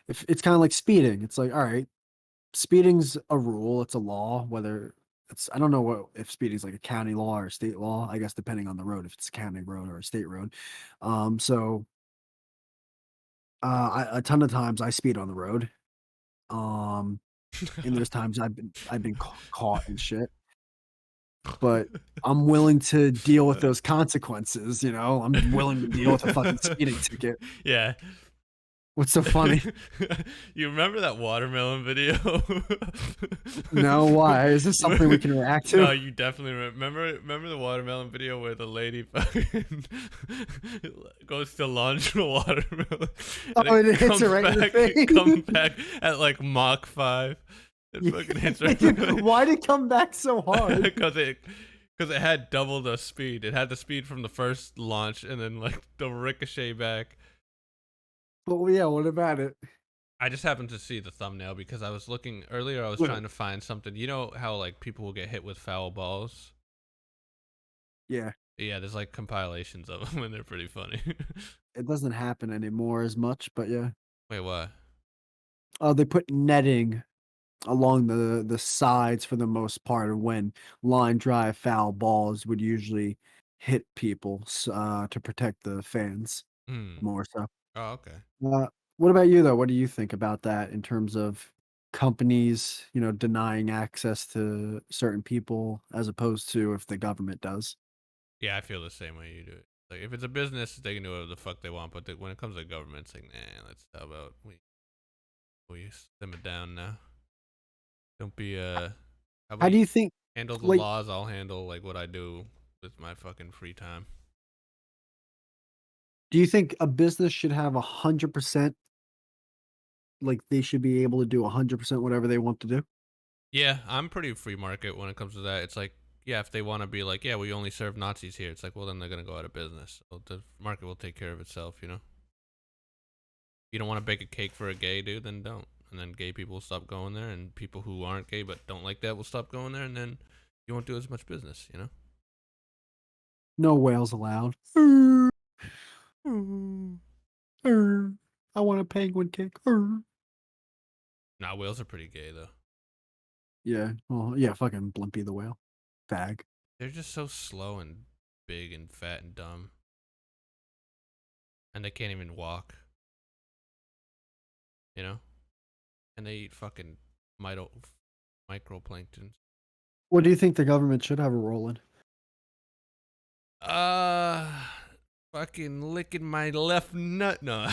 if it's kind of like speeding, it's like, all right, speeding's a rule, it's a law, whether it's, I don't know what if speeding's like a county law or a state law, I guess depending on the road, if it's a county road or a state road. So a ton of times I speed on the road. Um, and there's times I've been caught and shit, but I'm willing to deal with those consequences, you know? I'm willing to deal with a fucking speeding ticket. Yeah. What's so funny? You remember that watermelon video? No, why? Is this something we can react to? No, you definitely remember the watermelon video where the lady fucking goes to launch the watermelon. Oh, and it hits her right in the face. It comes back at like Mach 5. It fucking hits her. Why did it come back so hard? Because it had double the speed. It had the speed from the first launch, and then like the ricochet back. But yeah, what about it? I just happened to see the thumbnail because I was looking earlier. I was trying to find something. You know how like people will get hit with foul balls? Yeah. Yeah, there's like compilations of them, and they're pretty funny. It doesn't happen anymore as much, but yeah. Wait, what? Oh, they put netting along the sides for the most part of when line drive foul balls would usually hit people to protect the fans Hmm. more so. Oh, okay. What about you though? What do you think about that in terms of companies, you know, denying access to certain people as opposed to if the government does? Yeah, I feel the same way you do it. Like if it's a business, they can do whatever the fuck they want. But when it comes to government, it's like, nah. How about we slim it down now? Don't be How about How do you think, handle the like, laws? I'll handle like what I do with my fucking free time. do you think a business should have 100%, like they should be able to do 100% whatever they want to do? Yeah, I'm pretty free market when it comes to that. It's like, yeah, if they want to be like, yeah, we only serve Nazis here, it's like, well, then they're gonna go out of business. So the market will take care of itself, you know. You don't want to bake a cake for a gay dude, then don't. And then gay people will stop going there, and people who aren't gay but don't like that will stop going there, and then you won't do as much business, you know. No whales allowed. I want a penguin cake. Nah, whales are pretty gay though. Yeah. Well, yeah, fucking Blimpy the whale. Fag. They're just so slow and big and fat and dumb, and they can't even walk. You know, and they eat fucking microplankton. What do you think the government should have a role in? Fucking licking my left nut. No.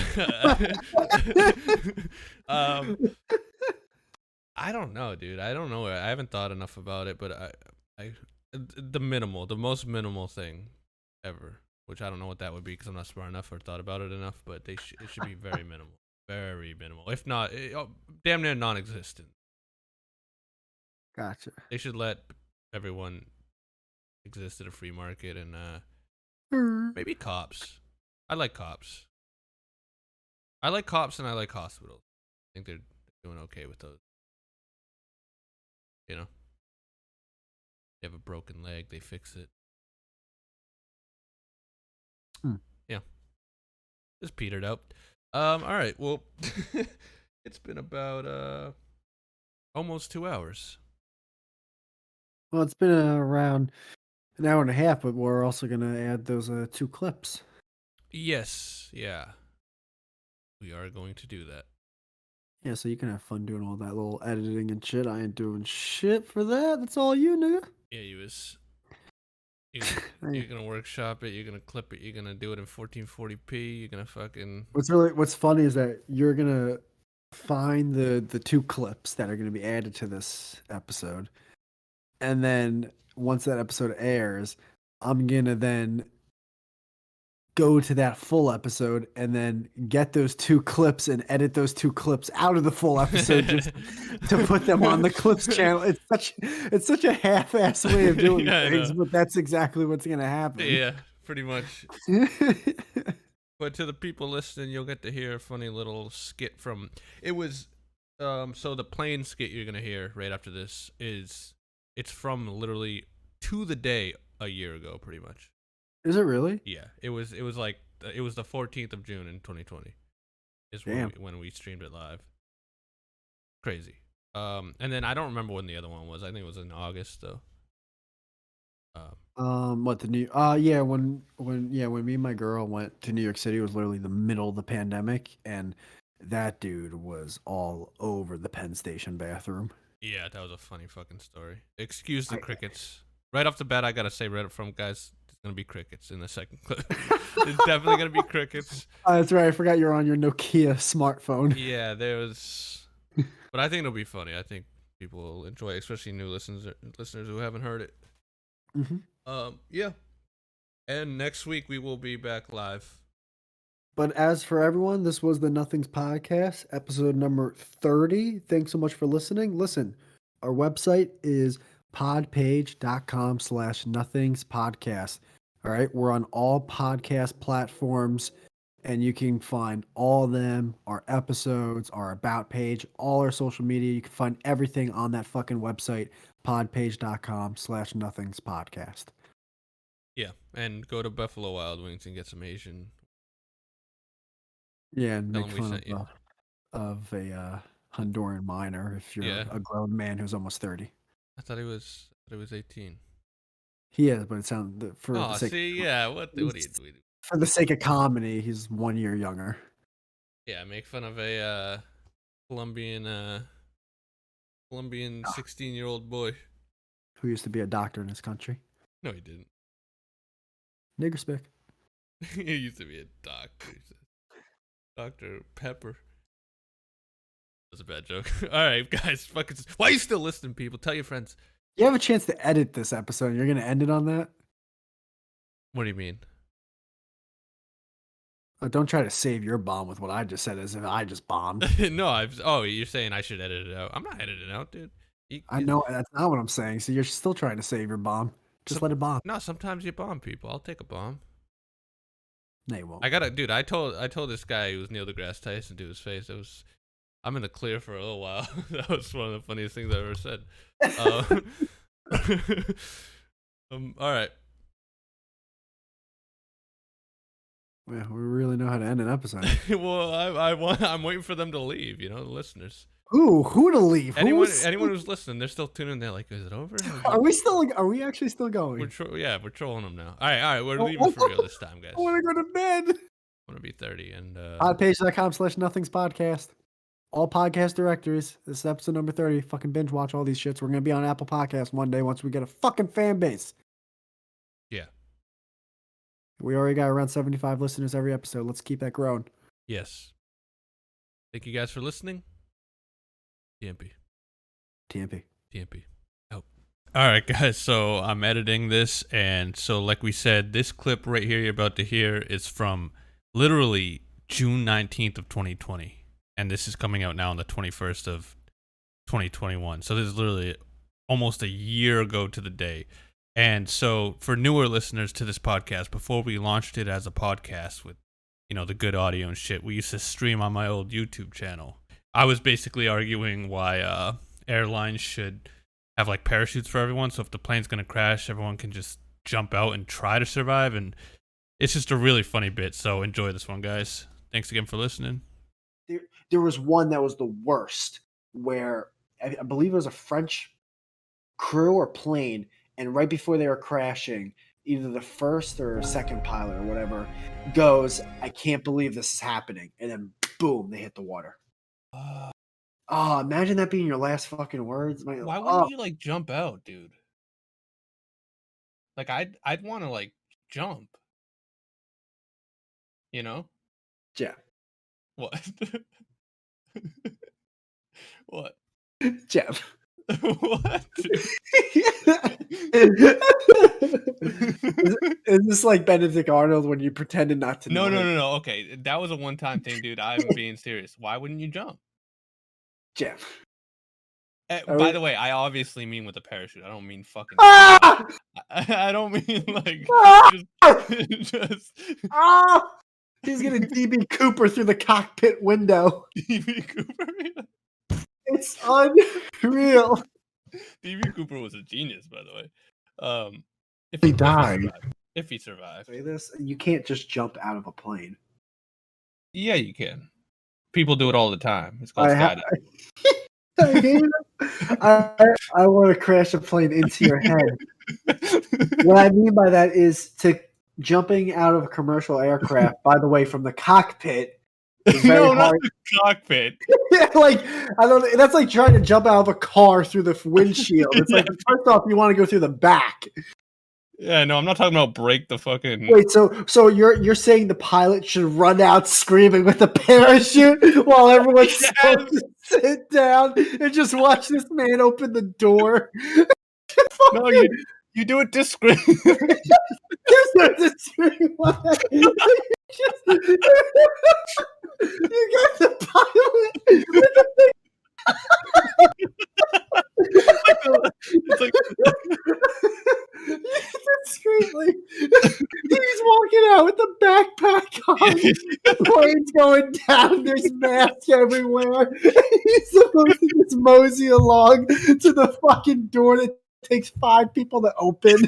I don't know, dude. I don't know. I haven't thought enough about it, but the most minimal thing ever, which I don't know what that would be because I'm not smart enough or thought about it enough, but it should be very minimal. Very minimal. If not, damn near non-existent. Gotcha. They should let everyone exist at a free market, and maybe cops. I like cops. I like cops and I like hospitals. I think they're doing okay with those. You know, they have a broken leg, they fix it. Yeah, just petered out. All right. Well, it's been about almost 2 hours. Well, it's been around an hour and a half, but we're also gonna add those 2 clips. Yes. Yeah. We are going to do that. Yeah, so you can have fun doing all that little editing and shit. I ain't doing shit for that. That's all you, nigga. Yeah, you're Hey, gonna workshop it. You're gonna clip it. You're gonna do it in 1440p. You're gonna fucking what's funny is that you're gonna find the 2 clips that are gonna be added to this episode, and then once that episode airs, I'm gonna then go to that full episode and then get those 2 clips and edit those 2 clips out of the full episode just to put them on the clips channel. It's such a half-ass way of doing Yeah, I things, know. but that's exactly what's gonna happen. Yeah, pretty much. But to the people listening, you'll get to hear a funny little skit from. It was, so the plane skit you're gonna hear right after this it's from literally to the day a year ago, pretty much. Is it really? Yeah, it was like it was the 14th of June in 2020 is Damn. when we streamed it live. Crazy. And then I don't remember when the other one was. I think it was in August though. What the new? Yeah, when me and my girl went to New York City, it was literally the middle of the pandemic, and that dude was all over the Penn Station bathroom. Yeah, that was a funny fucking story. Excuse the I- crickets. Right off the bat, I gotta say right up front, guys, there's gonna be crickets in the second clip. There's definitely gonna be crickets. That's right. I forgot you're on your Nokia smartphone. Yeah, there was, but I think it'll be funny. I think people will enjoy it, especially new listeners who haven't heard it. hmm Yeah. And next week we will be back live. But as for everyone, this was the Nothings Podcast, episode number 30. Thanks so much for listening. Listen, our website is podpage.com/nothingspodcast. All right. We're on all podcast platforms, and you can find all of them, our episodes, our about page, all our social media. You can find everything on that fucking website, podpage.com/nothingspodcast. Yeah, and go to Buffalo Wild Wings and get some Asian. Yeah, and Tell make 'em we fun sent you. of a Honduran minor if you're Yeah. a grown man who's almost 30. I thought it was 18. He is, but it sounds for the Oh, sake see, yeah. What are you doing? for the sake of comedy, he's 1 year younger. Yeah, make fun of a Colombian 16-year-old boy. Who used to be a doctor in his country. No, he didn't. Nigger spick. He used to be a doctor. Dr. Pepper. That's a bad joke. All right, guys. Why are you still listening, people? Tell your friends. You have a chance to edit this episode, and you're going to end it on that? What do you mean? Don't try to save your bomb with what I just said as if I just bombed. No, you're saying I should edit it out. I'm not editing it out, dude. I know that's not what I'm saying. So you're still trying to save your bomb. Just let it bomb. No, sometimes you bomb people. I'll take a bomb. No, you won't. I told this guy who was Neil deGrasse Tyson to his face. I'm in the clear for a little while. That was one of the funniest things I ever said. All right. Yeah, we really know how to end an episode. Well, I'm waiting for them to leave. You know, the listeners. Ooh, who to leave? Anyone who's listening, they're still tuning in. They're like, "Is it over?" Are we actually still going? We're trolling them now. All right, we're leaving for real this time, guys. I want to go to bed. I want to be 30 and Podpage.com/nothingspodcast. All podcast directories. This is episode number 30. Fucking binge watch all these shits. We're gonna be on Apple Podcasts one day once we get a fucking fan base. Yeah. We already got around 75 listeners every episode. Let's keep that growing. Yes. Thank you guys for listening. TMP. Oh. All right, guys. So I'm editing this, and so like we said, this clip right here you're about to hear is from literally June 19th of 2020, and this is coming out now on the 21st of 2021. So this is literally almost a year ago to the day. And so for newer listeners to this podcast, before we launched it as a podcast with, the good audio and shit, we used to stream on my old YouTube channel. I was basically arguing why airlines should have like parachutes for everyone. So if the plane's going to crash, everyone can just jump out and try to survive. And it's just a really funny bit. So enjoy this one, guys. Thanks again for listening. There was one that was the worst, where I believe it was a French crew or plane, and right before they were crashing, either the first or second pilot or whatever goes, "I can't believe this is happening," and then boom, they hit the water. Oh, imagine that being your last fucking words. Why wouldn't you like jump out, dude? Like I'd want to like jump. You know? Yeah. What? What? Jeff. What? Is this like Benedict Arnold when you pretended not to know? No. Okay, that was a one-time thing, dude. I'm being serious. Why wouldn't you jump? Jeff. By the way, I obviously mean with a parachute. I don't mean fucking. Ah! I don't mean like just He's gonna DB Cooper through the cockpit window. DB Cooper. It's unreal. DB Cooper was a genius, by the way. If He died. If he survived. Say this, you can't just jump out of a plane. Yeah, you can. People do it all the time. It's called skydiving. I want to crash a plane into your head. What I mean by that is jumping out of a commercial aircraft, by the way, from the cockpit. No, not the cockpit. Like, I don't. That's like trying to jump out of a car through the windshield. It's like, first off, you want to go through the back. Yeah, no, I'm not talking about break the fucking. Wait, so you're saying the pilot should run out screaming with a parachute while everyone's supposed to sit down and just watch this man open the door? No, you do it discreetly. There's no discreet way. You got the pilot with the thing. It's like discreetly. He's walking out with the backpack on. The plane's going down. There's masks everywhere. He's supposed to just mosey along to the fucking door that takes 5 people to open.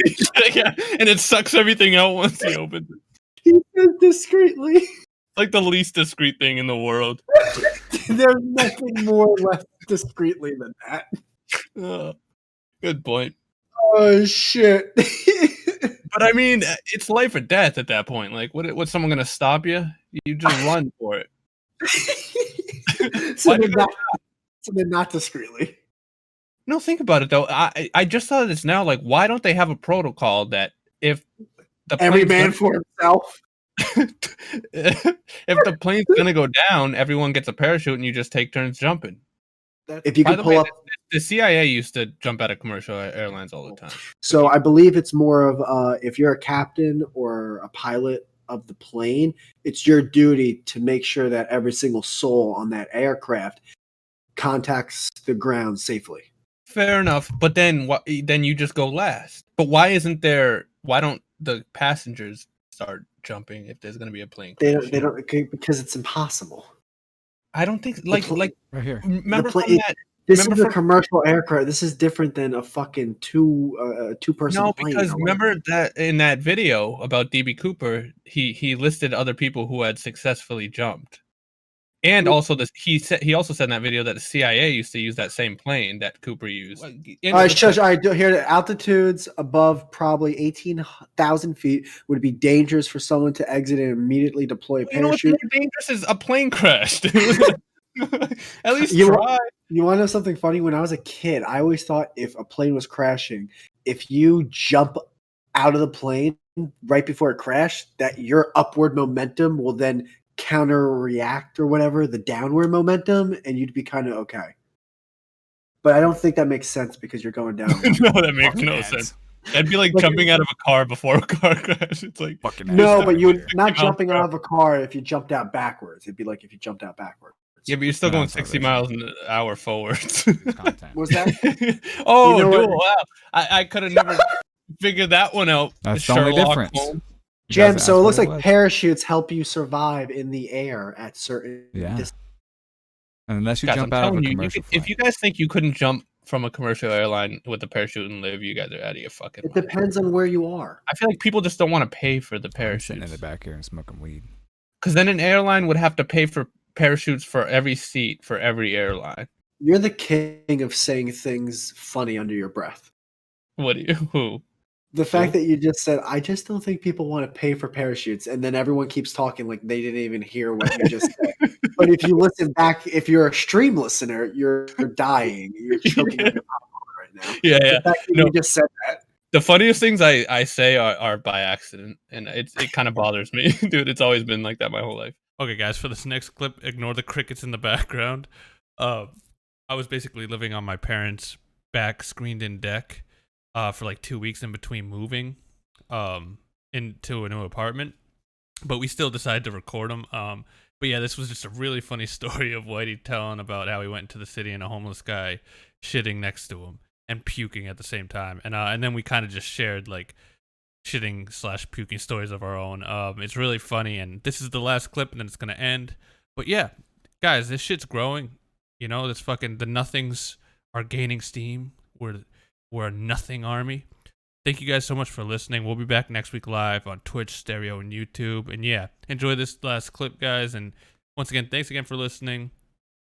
Yeah, and it sucks everything out once he opens it. He says discreetly. Like the least discreet thing in the world. There's nothing more or less discreetly than that. Good point. Oh shit. But I mean, it's life or death at that point. Like, what's someone gonna stop you? You just run for it. So they're not discreetly. No, think about it though. I just thought of this now. Like, why don't they have a protocol that if the every man for himself? If the plane's gonna go down, everyone gets a parachute and you just take turns jumping. If you can pull up, the CIA used to jump out of commercial airlines all the time. So I believe it's more of if you're a captain or a pilot of the plane, it's your duty to make sure that every single soul on that aircraft contacts the ground safely. Fair enough, but then then you just go last. But why don't the passengers start jumping if there's going to be a plane crash? They don't because it's impossible. I don't think like right here. Remember this is a commercial aircraft. This is different than a fucking two-person No, plane. because remember that in that video about DB Cooper, he listed other people who had successfully jumped. And also he also said in that video that the CIA used to use that same plane that Cooper used. All right, shush. All right, here the altitudes above probably 18,000 feet would be dangerous for someone to exit and immediately deploy a parachute. You know what's more dangerous is a plane crash. At least try. You want to know something funny? When I was a kid, I always thought if a plane was crashing, if you jump out of the plane right before it crashed, that your upward momentum will then counter-react or whatever, the downward momentum, and you'd be kind of okay. But I don't think that makes sense because you're going down. No, that makes no sense. That'd be like jumping out of a car before a car crash. It's like no, but you're not jumping out of a car if you jumped out backwards. It'd be like if you jumped out backwards. Yeah, but you're still going 60 miles an hour forwards. Was that? Oh, dude, wow. I could have never figured that one out. That's the only difference. Gem, so it looks like parachutes help you survive in the air at certain distances. Unless you jump out of a commercial flight. If you guys think you couldn't jump from a commercial airline with a parachute and live, you guys are out of your fucking mind. It depends on where you are. I feel like people just don't want to pay for the parachute. Sitting in the back here and smoking weed. Because then an airline would have to pay for parachutes for every seat for every airline. You're the king of saying things funny under your breath. What do you? Who? The fact that you just said, I just don't think people want to pay for parachutes, and then everyone keeps talking like they didn't even hear what you just said. But if you listen back, if you're a stream listener, you're dying. You're choking on your popcorn right now. Yeah. The fact that you just said that. The funniest things I say are by accident, and it kind of bothers me, dude. It's always been like that my whole life. Okay, guys, for this next clip, ignore the crickets in the background. I was basically living on my parents' back screened-in deck for like 2 weeks in between moving into a new apartment, but we still decided to record them. But yeah, this was just a really funny story of Whitey telling about how he went into the city and a homeless guy shitting next to him and puking at the same time, and then we kind of just shared like shitting/puking stories of our own. It's really funny, and this is the last clip, and then it's gonna end. But yeah, guys, this shit's growing. You know, this fucking the nothings are gaining steam. We're a nothing army. Thank you guys so much for listening. We'll be back next week live on Twitch, Stereo, and YouTube. And yeah, enjoy this last clip, guys. And once again, thanks again for listening.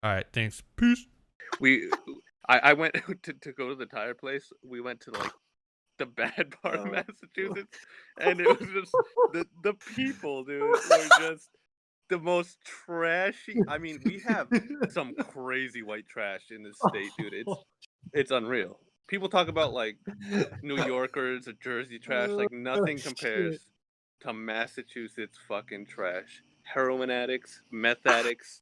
All right, thanks. Peace. I went to go to the tire place. We went to like the bad part of Massachusetts, and it was just the people, dude, were just the most trashy. I mean, we have some crazy white trash in this state, dude. It's unreal. People talk about like New Yorkers or Jersey trash, like nothing compares to Massachusetts fucking trash. Heroin addicts, meth addicts.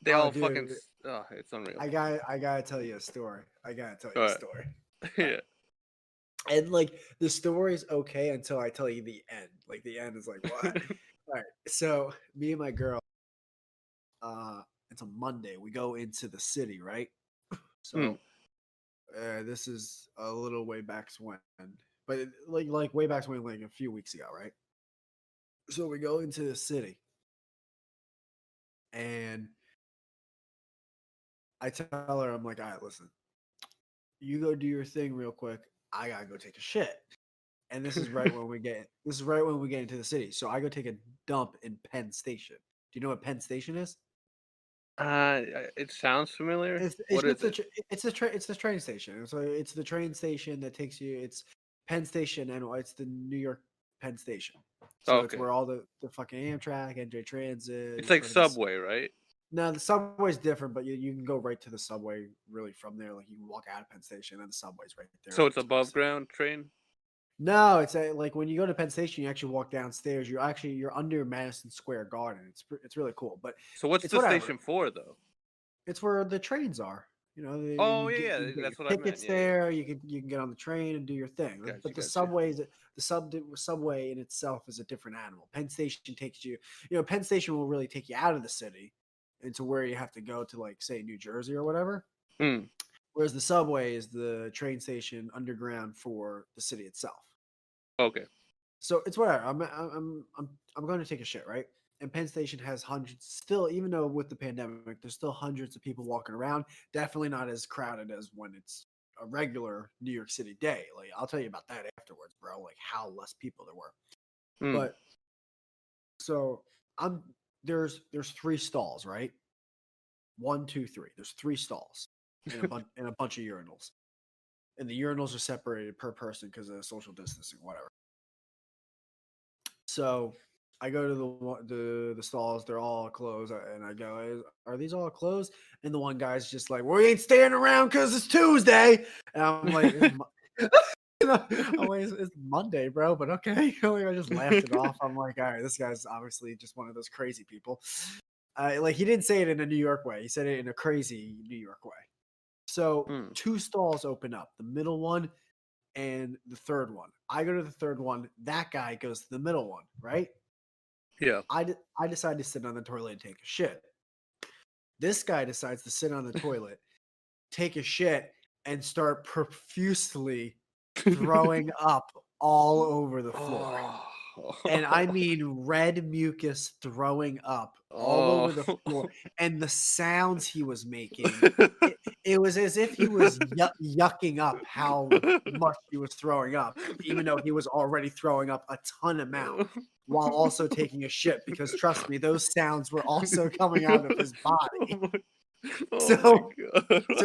They all dude. fucking. Oh, it's unreal. I gotta tell you a story. Yeah. And like the story's okay until I tell you the end. Like the end is like what? All right. So me and my girl, it's a Monday. We go into the city, right? So this is a little way back when, but like way back when, like a few weeks ago, right? So we go into the city, and I tell her, I'm like, all right, listen, you go do your thing real quick. I gotta go take a shit. And this is right when we get into the city. So I go take a dump in Penn Station. Do you know what Penn Station is? It sounds familiar. It's the train station. So it's the train station that takes you. It's Penn Station, and it's the New York Penn Station. So it's where all the fucking Amtrak, NJ Transit. It's like subway, right? No, the subway's different, but you can go right to the subway really from there. Like you can walk out of Penn Station, and the subway's right there. So it's above ground train. No, it's like when you go to Penn Station, you actually walk downstairs. You're under Madison Square Garden. It's really cool. But so what's the station for though? It's where the trains are. You know. That's what I meant. Tickets there. You can get on the train and do your thing. But the subway in itself is a different animal. Penn Station takes you. You know, Penn Station will really take you out of the city into where you have to go to, like, say, New Jersey or whatever. Whereas the subway is the train station underground for the city itself. Okay. So it's whatever. I'm going to take a shit, right? And Penn Station has hundreds still, even though with the pandemic, there's still hundreds of people walking around. Definitely not as crowded as when it's a regular New York City day. Like, I'll tell you about that afterwards, bro. Like how less people there were. But so there's 3 stalls, right? 1, 2, 3. There's 3 stalls and a bunch of urinals. And the urinals are separated per person because of social distancing, whatever. So I go to the stalls, they're all closed, and I go, are these all closed? And the one guy's just like, we ain't staying around because it's Tuesday. And I'm like, it's Monday, bro, but okay. I just laughed it off. I'm like, all right, this guy's obviously just one of those crazy people. Like he didn't say it in a New York way. He said it in a crazy New York way. So 2 stalls open up, the middle one and the third one. I go to the third one. That guy goes to the middle one, right? Yeah. I decide to sit on the toilet and take a shit. This guy decides to sit on the toilet, take a shit, and start profusely throwing up all over the floor. And I mean red mucus throwing up all over the floor. And the sounds he was making, It was as if he was yucking up how much he was throwing up, even though he was already throwing up a ton amount while also taking a shit. Because trust me, those sounds were also coming out of his body. So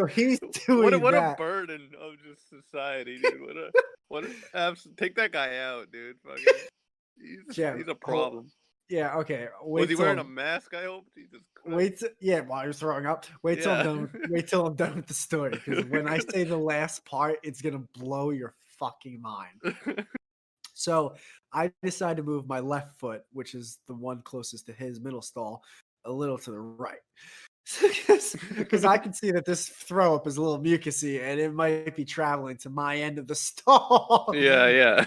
he's doing what that. a burden of just society, dude. Take that guy out, dude. Fucking, he's a problem. Yeah, okay. Was he wearing a mask? I hope. Jesus Christ. While you're throwing up. Wait till I'm done. Wait till I'm done with the story, because when I say the last part, it's gonna blow your fucking mind. So I decided to move my left foot, which is the one closest to his middle stall, a little to the right. Because I can see that this throw up is a little mucusy and it might be traveling to my end of the stall. Yeah.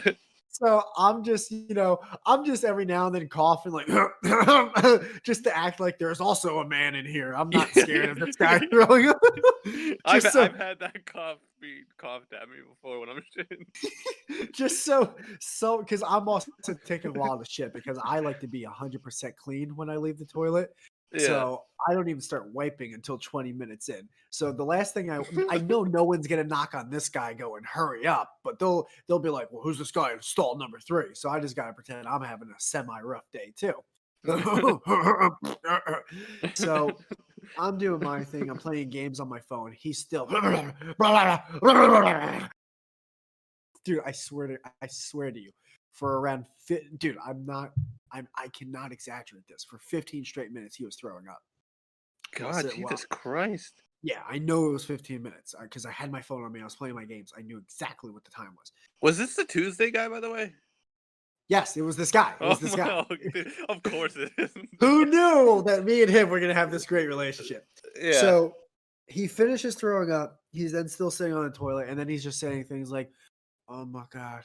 So I'm just every now and then coughing like just to act like there's also a man in here. I'm not scared of this guy throwing up. I've had that cough be coughed at me before when I'm shitting. Just so because I'm also taking a while to shit because I like to be 100% clean when I leave the toilet. Yeah. So I don't even start wiping until 20 minutes in. So the last thing I know no one's gonna knock on this guy going, hurry up, but they'll be like, well, who's this guy in stall number 3? So I just gotta pretend I'm having a semi-rough day too. So I'm doing my thing. I'm playing games on my phone. He's still dude, I swear to you, for around dude, I cannot exaggerate this. For 15 straight minutes, he was throwing up. God, Jesus Christ. Yeah, I know it was 15 minutes because I had my phone on me. I was playing my games. I knew exactly what the time was. Was this the Tuesday guy, by the way? Yes, it was this guy. It was this guy. Of course it is. Who knew that me and him were going to have this great relationship? Yeah. So he finishes throwing up. He's then still sitting on the toilet. And then he's just saying things like, oh my God,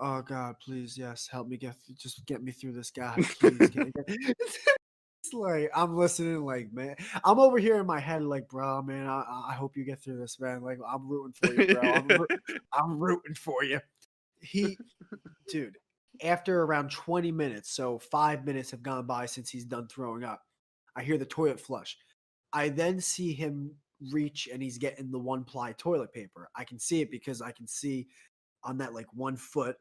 oh God, please, yes, help me just get me through this, God, please. It's like, I'm listening like, man, I'm over here in my head like, bro, man, I hope you get through this, man. Like, I'm rooting for you, bro. I'm rooting for you. Dude, after around 20 minutes, so 5 minutes have gone by since he's done throwing up, I hear the toilet flush. I then see him reach and he's getting the 1-ply toilet paper. I can see it because I can see on that like 1 foot,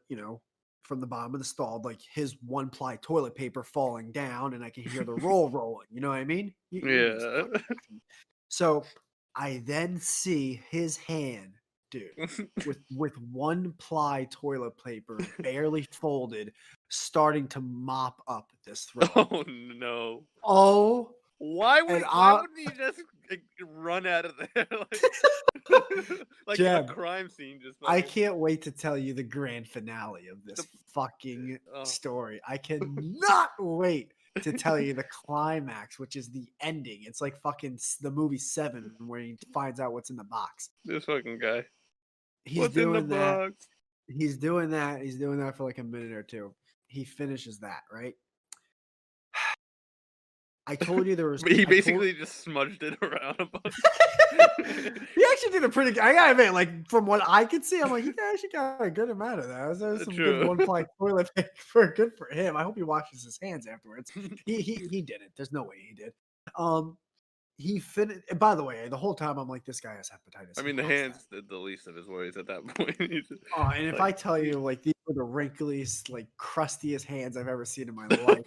from the bottom of the stall, like his 1-ply toilet paper falling down, and I can hear the roll rolling. You know what I mean? Yeah. So I then see his hand, dude, with 1-ply toilet paper barely folded, starting to mop up this throw. Oh no! Oh, why would he just run out of there like Jeb, a crime scene? Just I can't wait to tell you the grand finale of this fucking Oh. story. I cannot wait to tell you the climax, which is the ending. It's like fucking the movie 7 where he finds out what's in the box. This fucking guy. What's in the box? He's doing that. He's doing that for like a minute or two. He finishes that, right? I told you there was. He basically just smudged it around a bunch. He actually did a pretty good. I gotta admit, like from what I could see, I'm like, he actually got a good amount of that. That was some good 1-ply toilet paper. Good for him. I hope he washes his hands afterwards. He didn't. There's no way he did. He finished. By the way, the whole time I'm like, this guy has hepatitis. I mean, the hands did the least of his worries at that point. And if I tell you, like, these were the wrinkliest, like, crustiest hands I've ever seen in my life.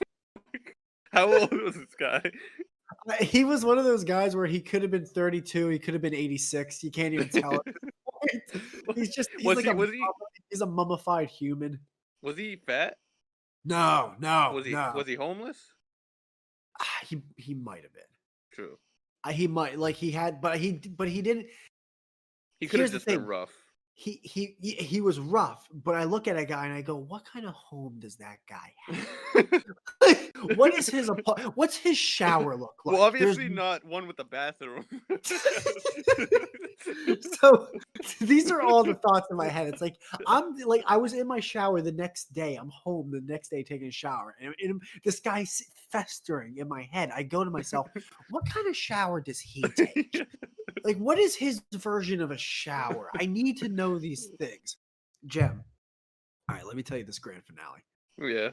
How old was this guy? He was one of those guys where he could have been 32. He could have been 86. You can't even tell. He's a mummified human. Was he fat? No. Was he homeless? He might have been. True. He might, like, he had, but he didn't. He could have just been rough. He was rough, but I look at a guy and I go, what kind of home does that guy have? What's his shower look like? Well, obviously not one with a bathroom. So these are all the thoughts in my head. It's like I was in my shower the next day. I'm home the next day taking a shower, and this guy's festering in my head. I go to myself, what kind of shower does he take? Like, what is his version of a shower? I need to know these things. Gem. All right, let me tell you this grand finale. Yeah.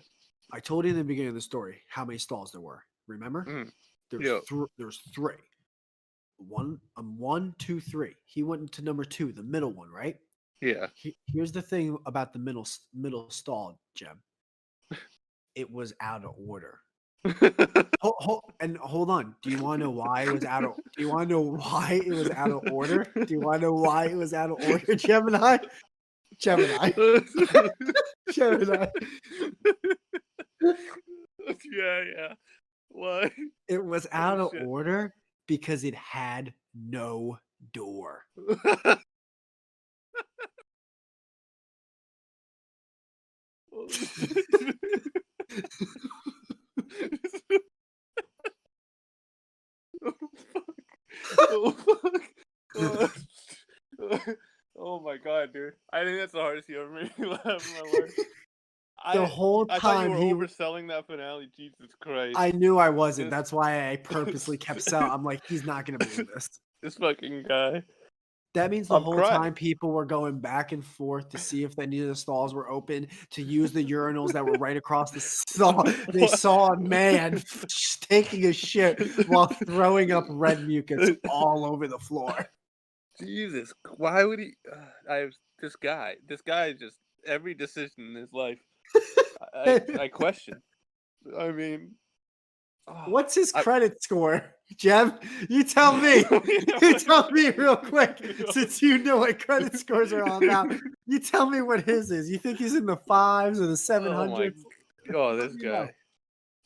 I told you in the beginning of the story how many stalls there were. Remember? There's 3. one, two, three. He went to number 2, the middle one, right? Yeah. Here's the thing about the middle stall, Gem. It was out of order. Hold on. Do you want to know why it was out of? Do you want to know why it was out of order? Do you want to know why it was out of order, Gemini? Gemini. Gemini. Yeah. What? It was out of shit. order because it had no door. Oh, fuck. Oh my god, dude. I think that's the hardest you ever made me laugh in my life. The whole I thought you time were he overselling that finale. Jesus Christ. I knew I wasn't. This- That's why I purposely kept selling. I'm like, he's not gonna believe this. This fucking guy. That means the I'm whole crying. time people were going back and forth to see if any of the stalls were open to use the urinals that were right across the stall. They What? saw a man taking a shit while throwing up red mucus all over the floor. Jesus, why would he? This guy. This guy just every decision in his life. I question. I mean, What's his credit score, Jem? You tell me. You tell me real quick, since you know what credit scores are all about. You tell me what his is. You think he's in the 5s or the 700s? Oh, this guy. This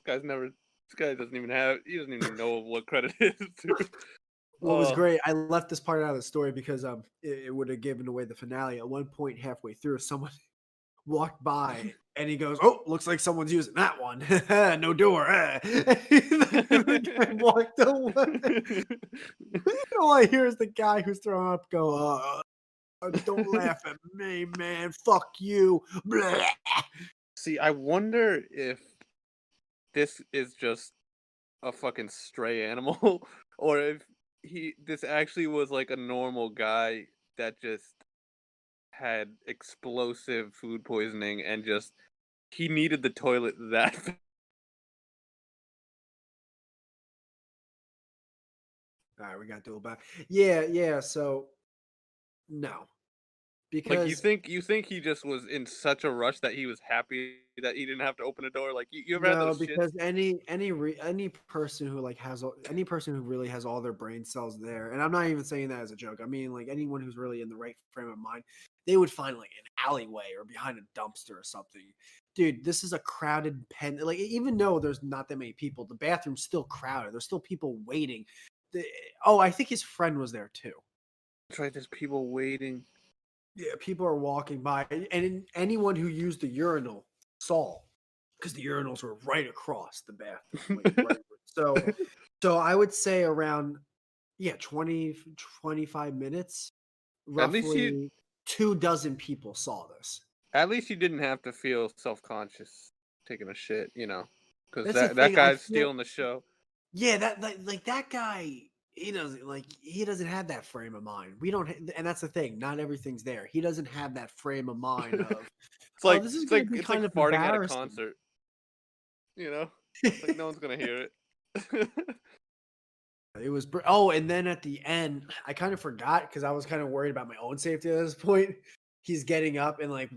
guy's never. This guy doesn't even have. He doesn't even know what credit is. Dude. What was great, I left this part out of the story because it would have given away the finale. At one point, halfway through, someone walked by and he goes, "Oh, looks like someone's using that one. No door." The guy walked away. All I hear is the guy who's throwing up go, "Don't laugh at me, man. Fuck you." Blah. See, I wonder if this is just a fucking stray animal, or if this actually was like a normal guy that just had explosive food poisoning and just he needed the toilet that. All right, we got to do it back. Yeah. So no, because Like you think he just was in such a rush that he was happy that he didn't have to open a door. Like you ever had no, those shits? because any person who like any person who really has all their brain cells there, and I'm not even saying that as a joke. I mean like anyone who's really in the right frame of mind, they would find like an alleyway or behind a dumpster or something. Dude, this is a crowded pen. Like even though there's not that many people, the bathroom's still crowded. There's still people waiting. I think his friend was there too. That's right. There's people waiting. Yeah, people are walking by, and anyone who used the urinal saw because the urinals were right across the bathroom. Like, so I would say around 25 minutes, At least roughly 24 people saw this. At least you didn't have to feel self-conscious taking a shit, because That's the that thing, guy's stealing the show. Yeah, that guy. He doesn't have that frame of mind. We don't, and that's the thing. Not everything's there. He doesn't have that frame of mind of. It's like this is it's gonna like be it's kind like of farting at a embarrassing. concert. Like no one's gonna hear it. It was and then at the end, I kind of forgot because I was kind of worried about my own safety at this point. He's getting up and like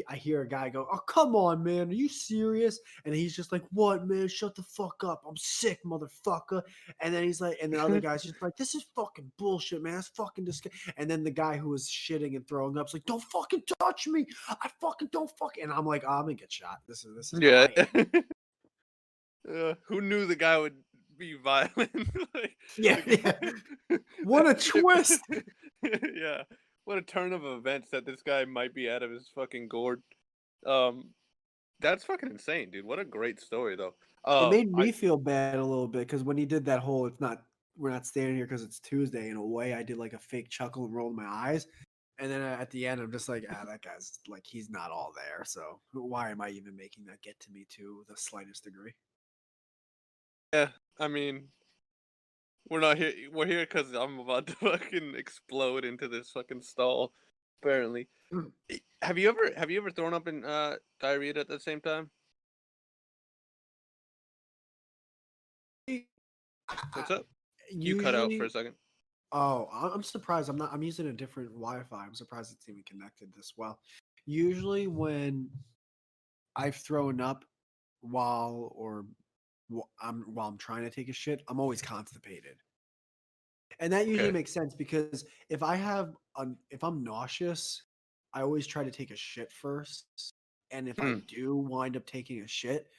I hear a guy go, "Oh, come on, man, are you serious?" And he's just like, "What, man? Shut the fuck up! I'm sick, motherfucker." And then he's like, and the other guy's just like, "This is fucking bullshit, man. That's fucking disgusting." And then the guy who was shitting and throwing up's like, "Don't fucking touch me! I fucking don't fucking." And I'm like, "Oh, I'm gonna get shot. This is Yeah. how I am." Who knew the guy would be violent? Yeah. What a twist! Yeah. What a turn of events that this guy might be out of his fucking gourd. That's fucking insane, dude. What a great story, though. It made me feel bad a little bit because when he did that whole we're not standing here because it's Tuesday, in a way, I did like a fake chuckle and rolled my eyes. And then at the end, I'm just like, that guy's like, he's not all there. So why am I even making that get to me to the slightest degree? Yeah, I mean, we're not here. We're here because I'm about to fucking explode into this fucking stall. Apparently, have you ever thrown up in diarrhea at the same time? What's up? You cut out for a second. Oh, I'm surprised. I'm using a different Wi-Fi. I'm surprised it's even connected this well. Usually, when I've thrown up while I'm trying to take a shit, I'm always constipated, and that usually Okay. makes sense because if I'm nauseous, I always try to take a shit first, and if I Hmm. do wind up taking a shit,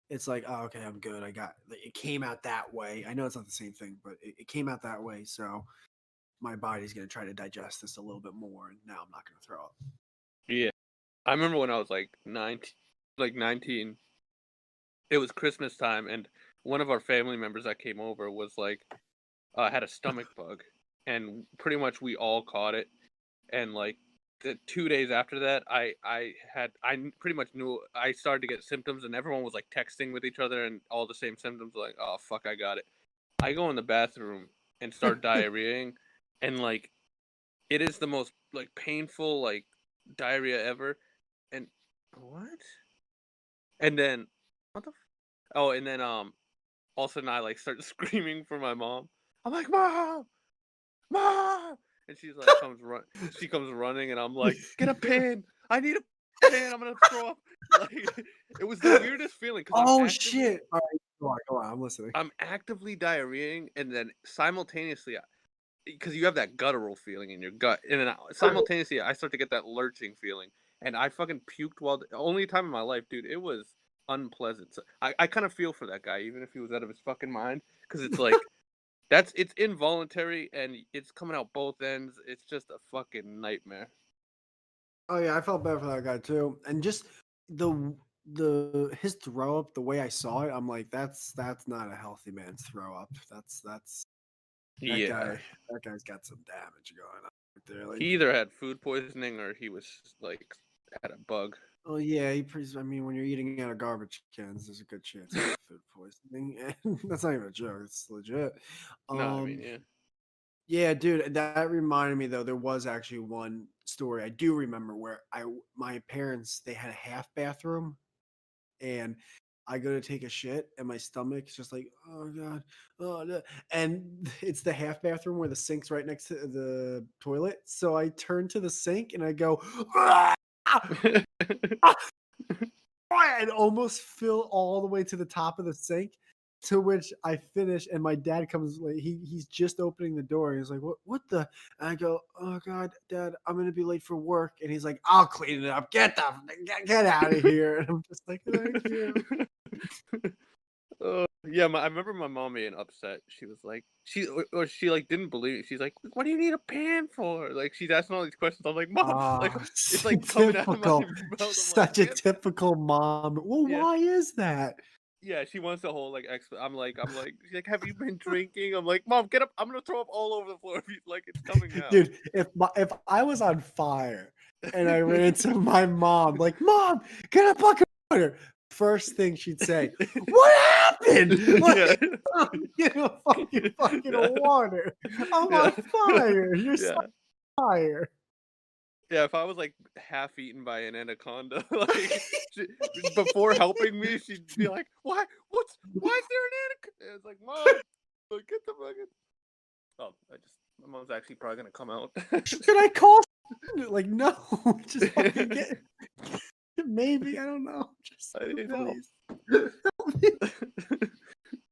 it's like, oh, okay, I'm good. It came out that way. I know it's not the same thing, but it came out that way, so my body's gonna try to digest this a little bit more, and now I'm not gonna throw up. Yeah. I remember when I was like 19. It was Christmas time, and one of our family members that came over was like, had a stomach bug, and pretty much we all caught it. And like the 2 days after that, pretty much knew I started to get symptoms, and everyone was like texting with each other, and all the same symptoms. Like, oh fuck, I got it. I go in the bathroom and start diarrheaing, and like it is the most like painful like diarrhea ever. And what? And then what the? Oh, and then all of a sudden I like start screaming for my mom. I'm like, Mom, Mom, and she comes running, and I'm like, get a pin. I need a pin. I'm gonna throw up. Like it was the weirdest feeling because Oh shit! All right, go on. I'm listening. I'm actively diarrheaing, and then simultaneously, because you have that guttural feeling in your gut, and then simultaneously I start to get that lurching feeling, and I fucking puked while the only time in my life, dude. It was unpleasant. So I kind of feel for that guy, even if he was out of his fucking mind, because it's like it's involuntary and it's coming out both ends. It's just a fucking nightmare. Oh yeah, I felt bad for that guy too, and just his throw up, the way I saw it, I'm like, that's not a healthy man's throw up. That Yeah, guy, that guy's got some damage going on right there. Like, he either had food poisoning or he was like had a bug. oh yeah, I mean, when you're eating out of garbage cans, there's a good chance you have food poisoning, and that's not even a joke. It's legit. No, I mean, yeah. Yeah, dude, that reminded me though. There was actually one story I do remember where my parents, they had a half bathroom, and I go to take a shit, and my stomach's just like, oh god, oh no. And it's the half bathroom where the sink's right next to the toilet. So I turn to the sink and I go, "Ah!" And almost fill all the way to the top of the sink. To which I finish, and my dad comes. He's just opening the door, and he's like, "What the?" And I go, "Oh God, Dad, I'm gonna be late for work." And he's like, "I'll clean it up. Get out of here." And I'm just like, "Thank you." Yeah, I remember my mom being upset. She was like, she like didn't believe it. She's like, "What do you need a pan for?" Like she's asking all these questions. I'm like, "Mom, like it's like coming out of my Typical, mouth." I'm like, such a typical mom. Well, Yeah, why is that? yeah. She wants the whole like. I'm like. She's like, "Have you been drinking?" I'm like, "Mom, get up. I'm gonna throw up all over the floor." Like it's coming out. Dude, if I was on fire and I ran into my mom, like, "Mom, get a bucket of water," first thing she'd say, "What happened?" Like, get a fucking bucket of water. I'm Yeah. on fire. You're Yeah. so fire. Yeah, if I was like half eaten by an anaconda, like before helping me, she'd be like, "Why? Why is there an anaconda?" It's like, "Mom, like, get the bucket." Oh, my mom's actually probably gonna come out. Should I call? Like, no, just fucking get. Maybe I don't know. Just I need help. please. Help me.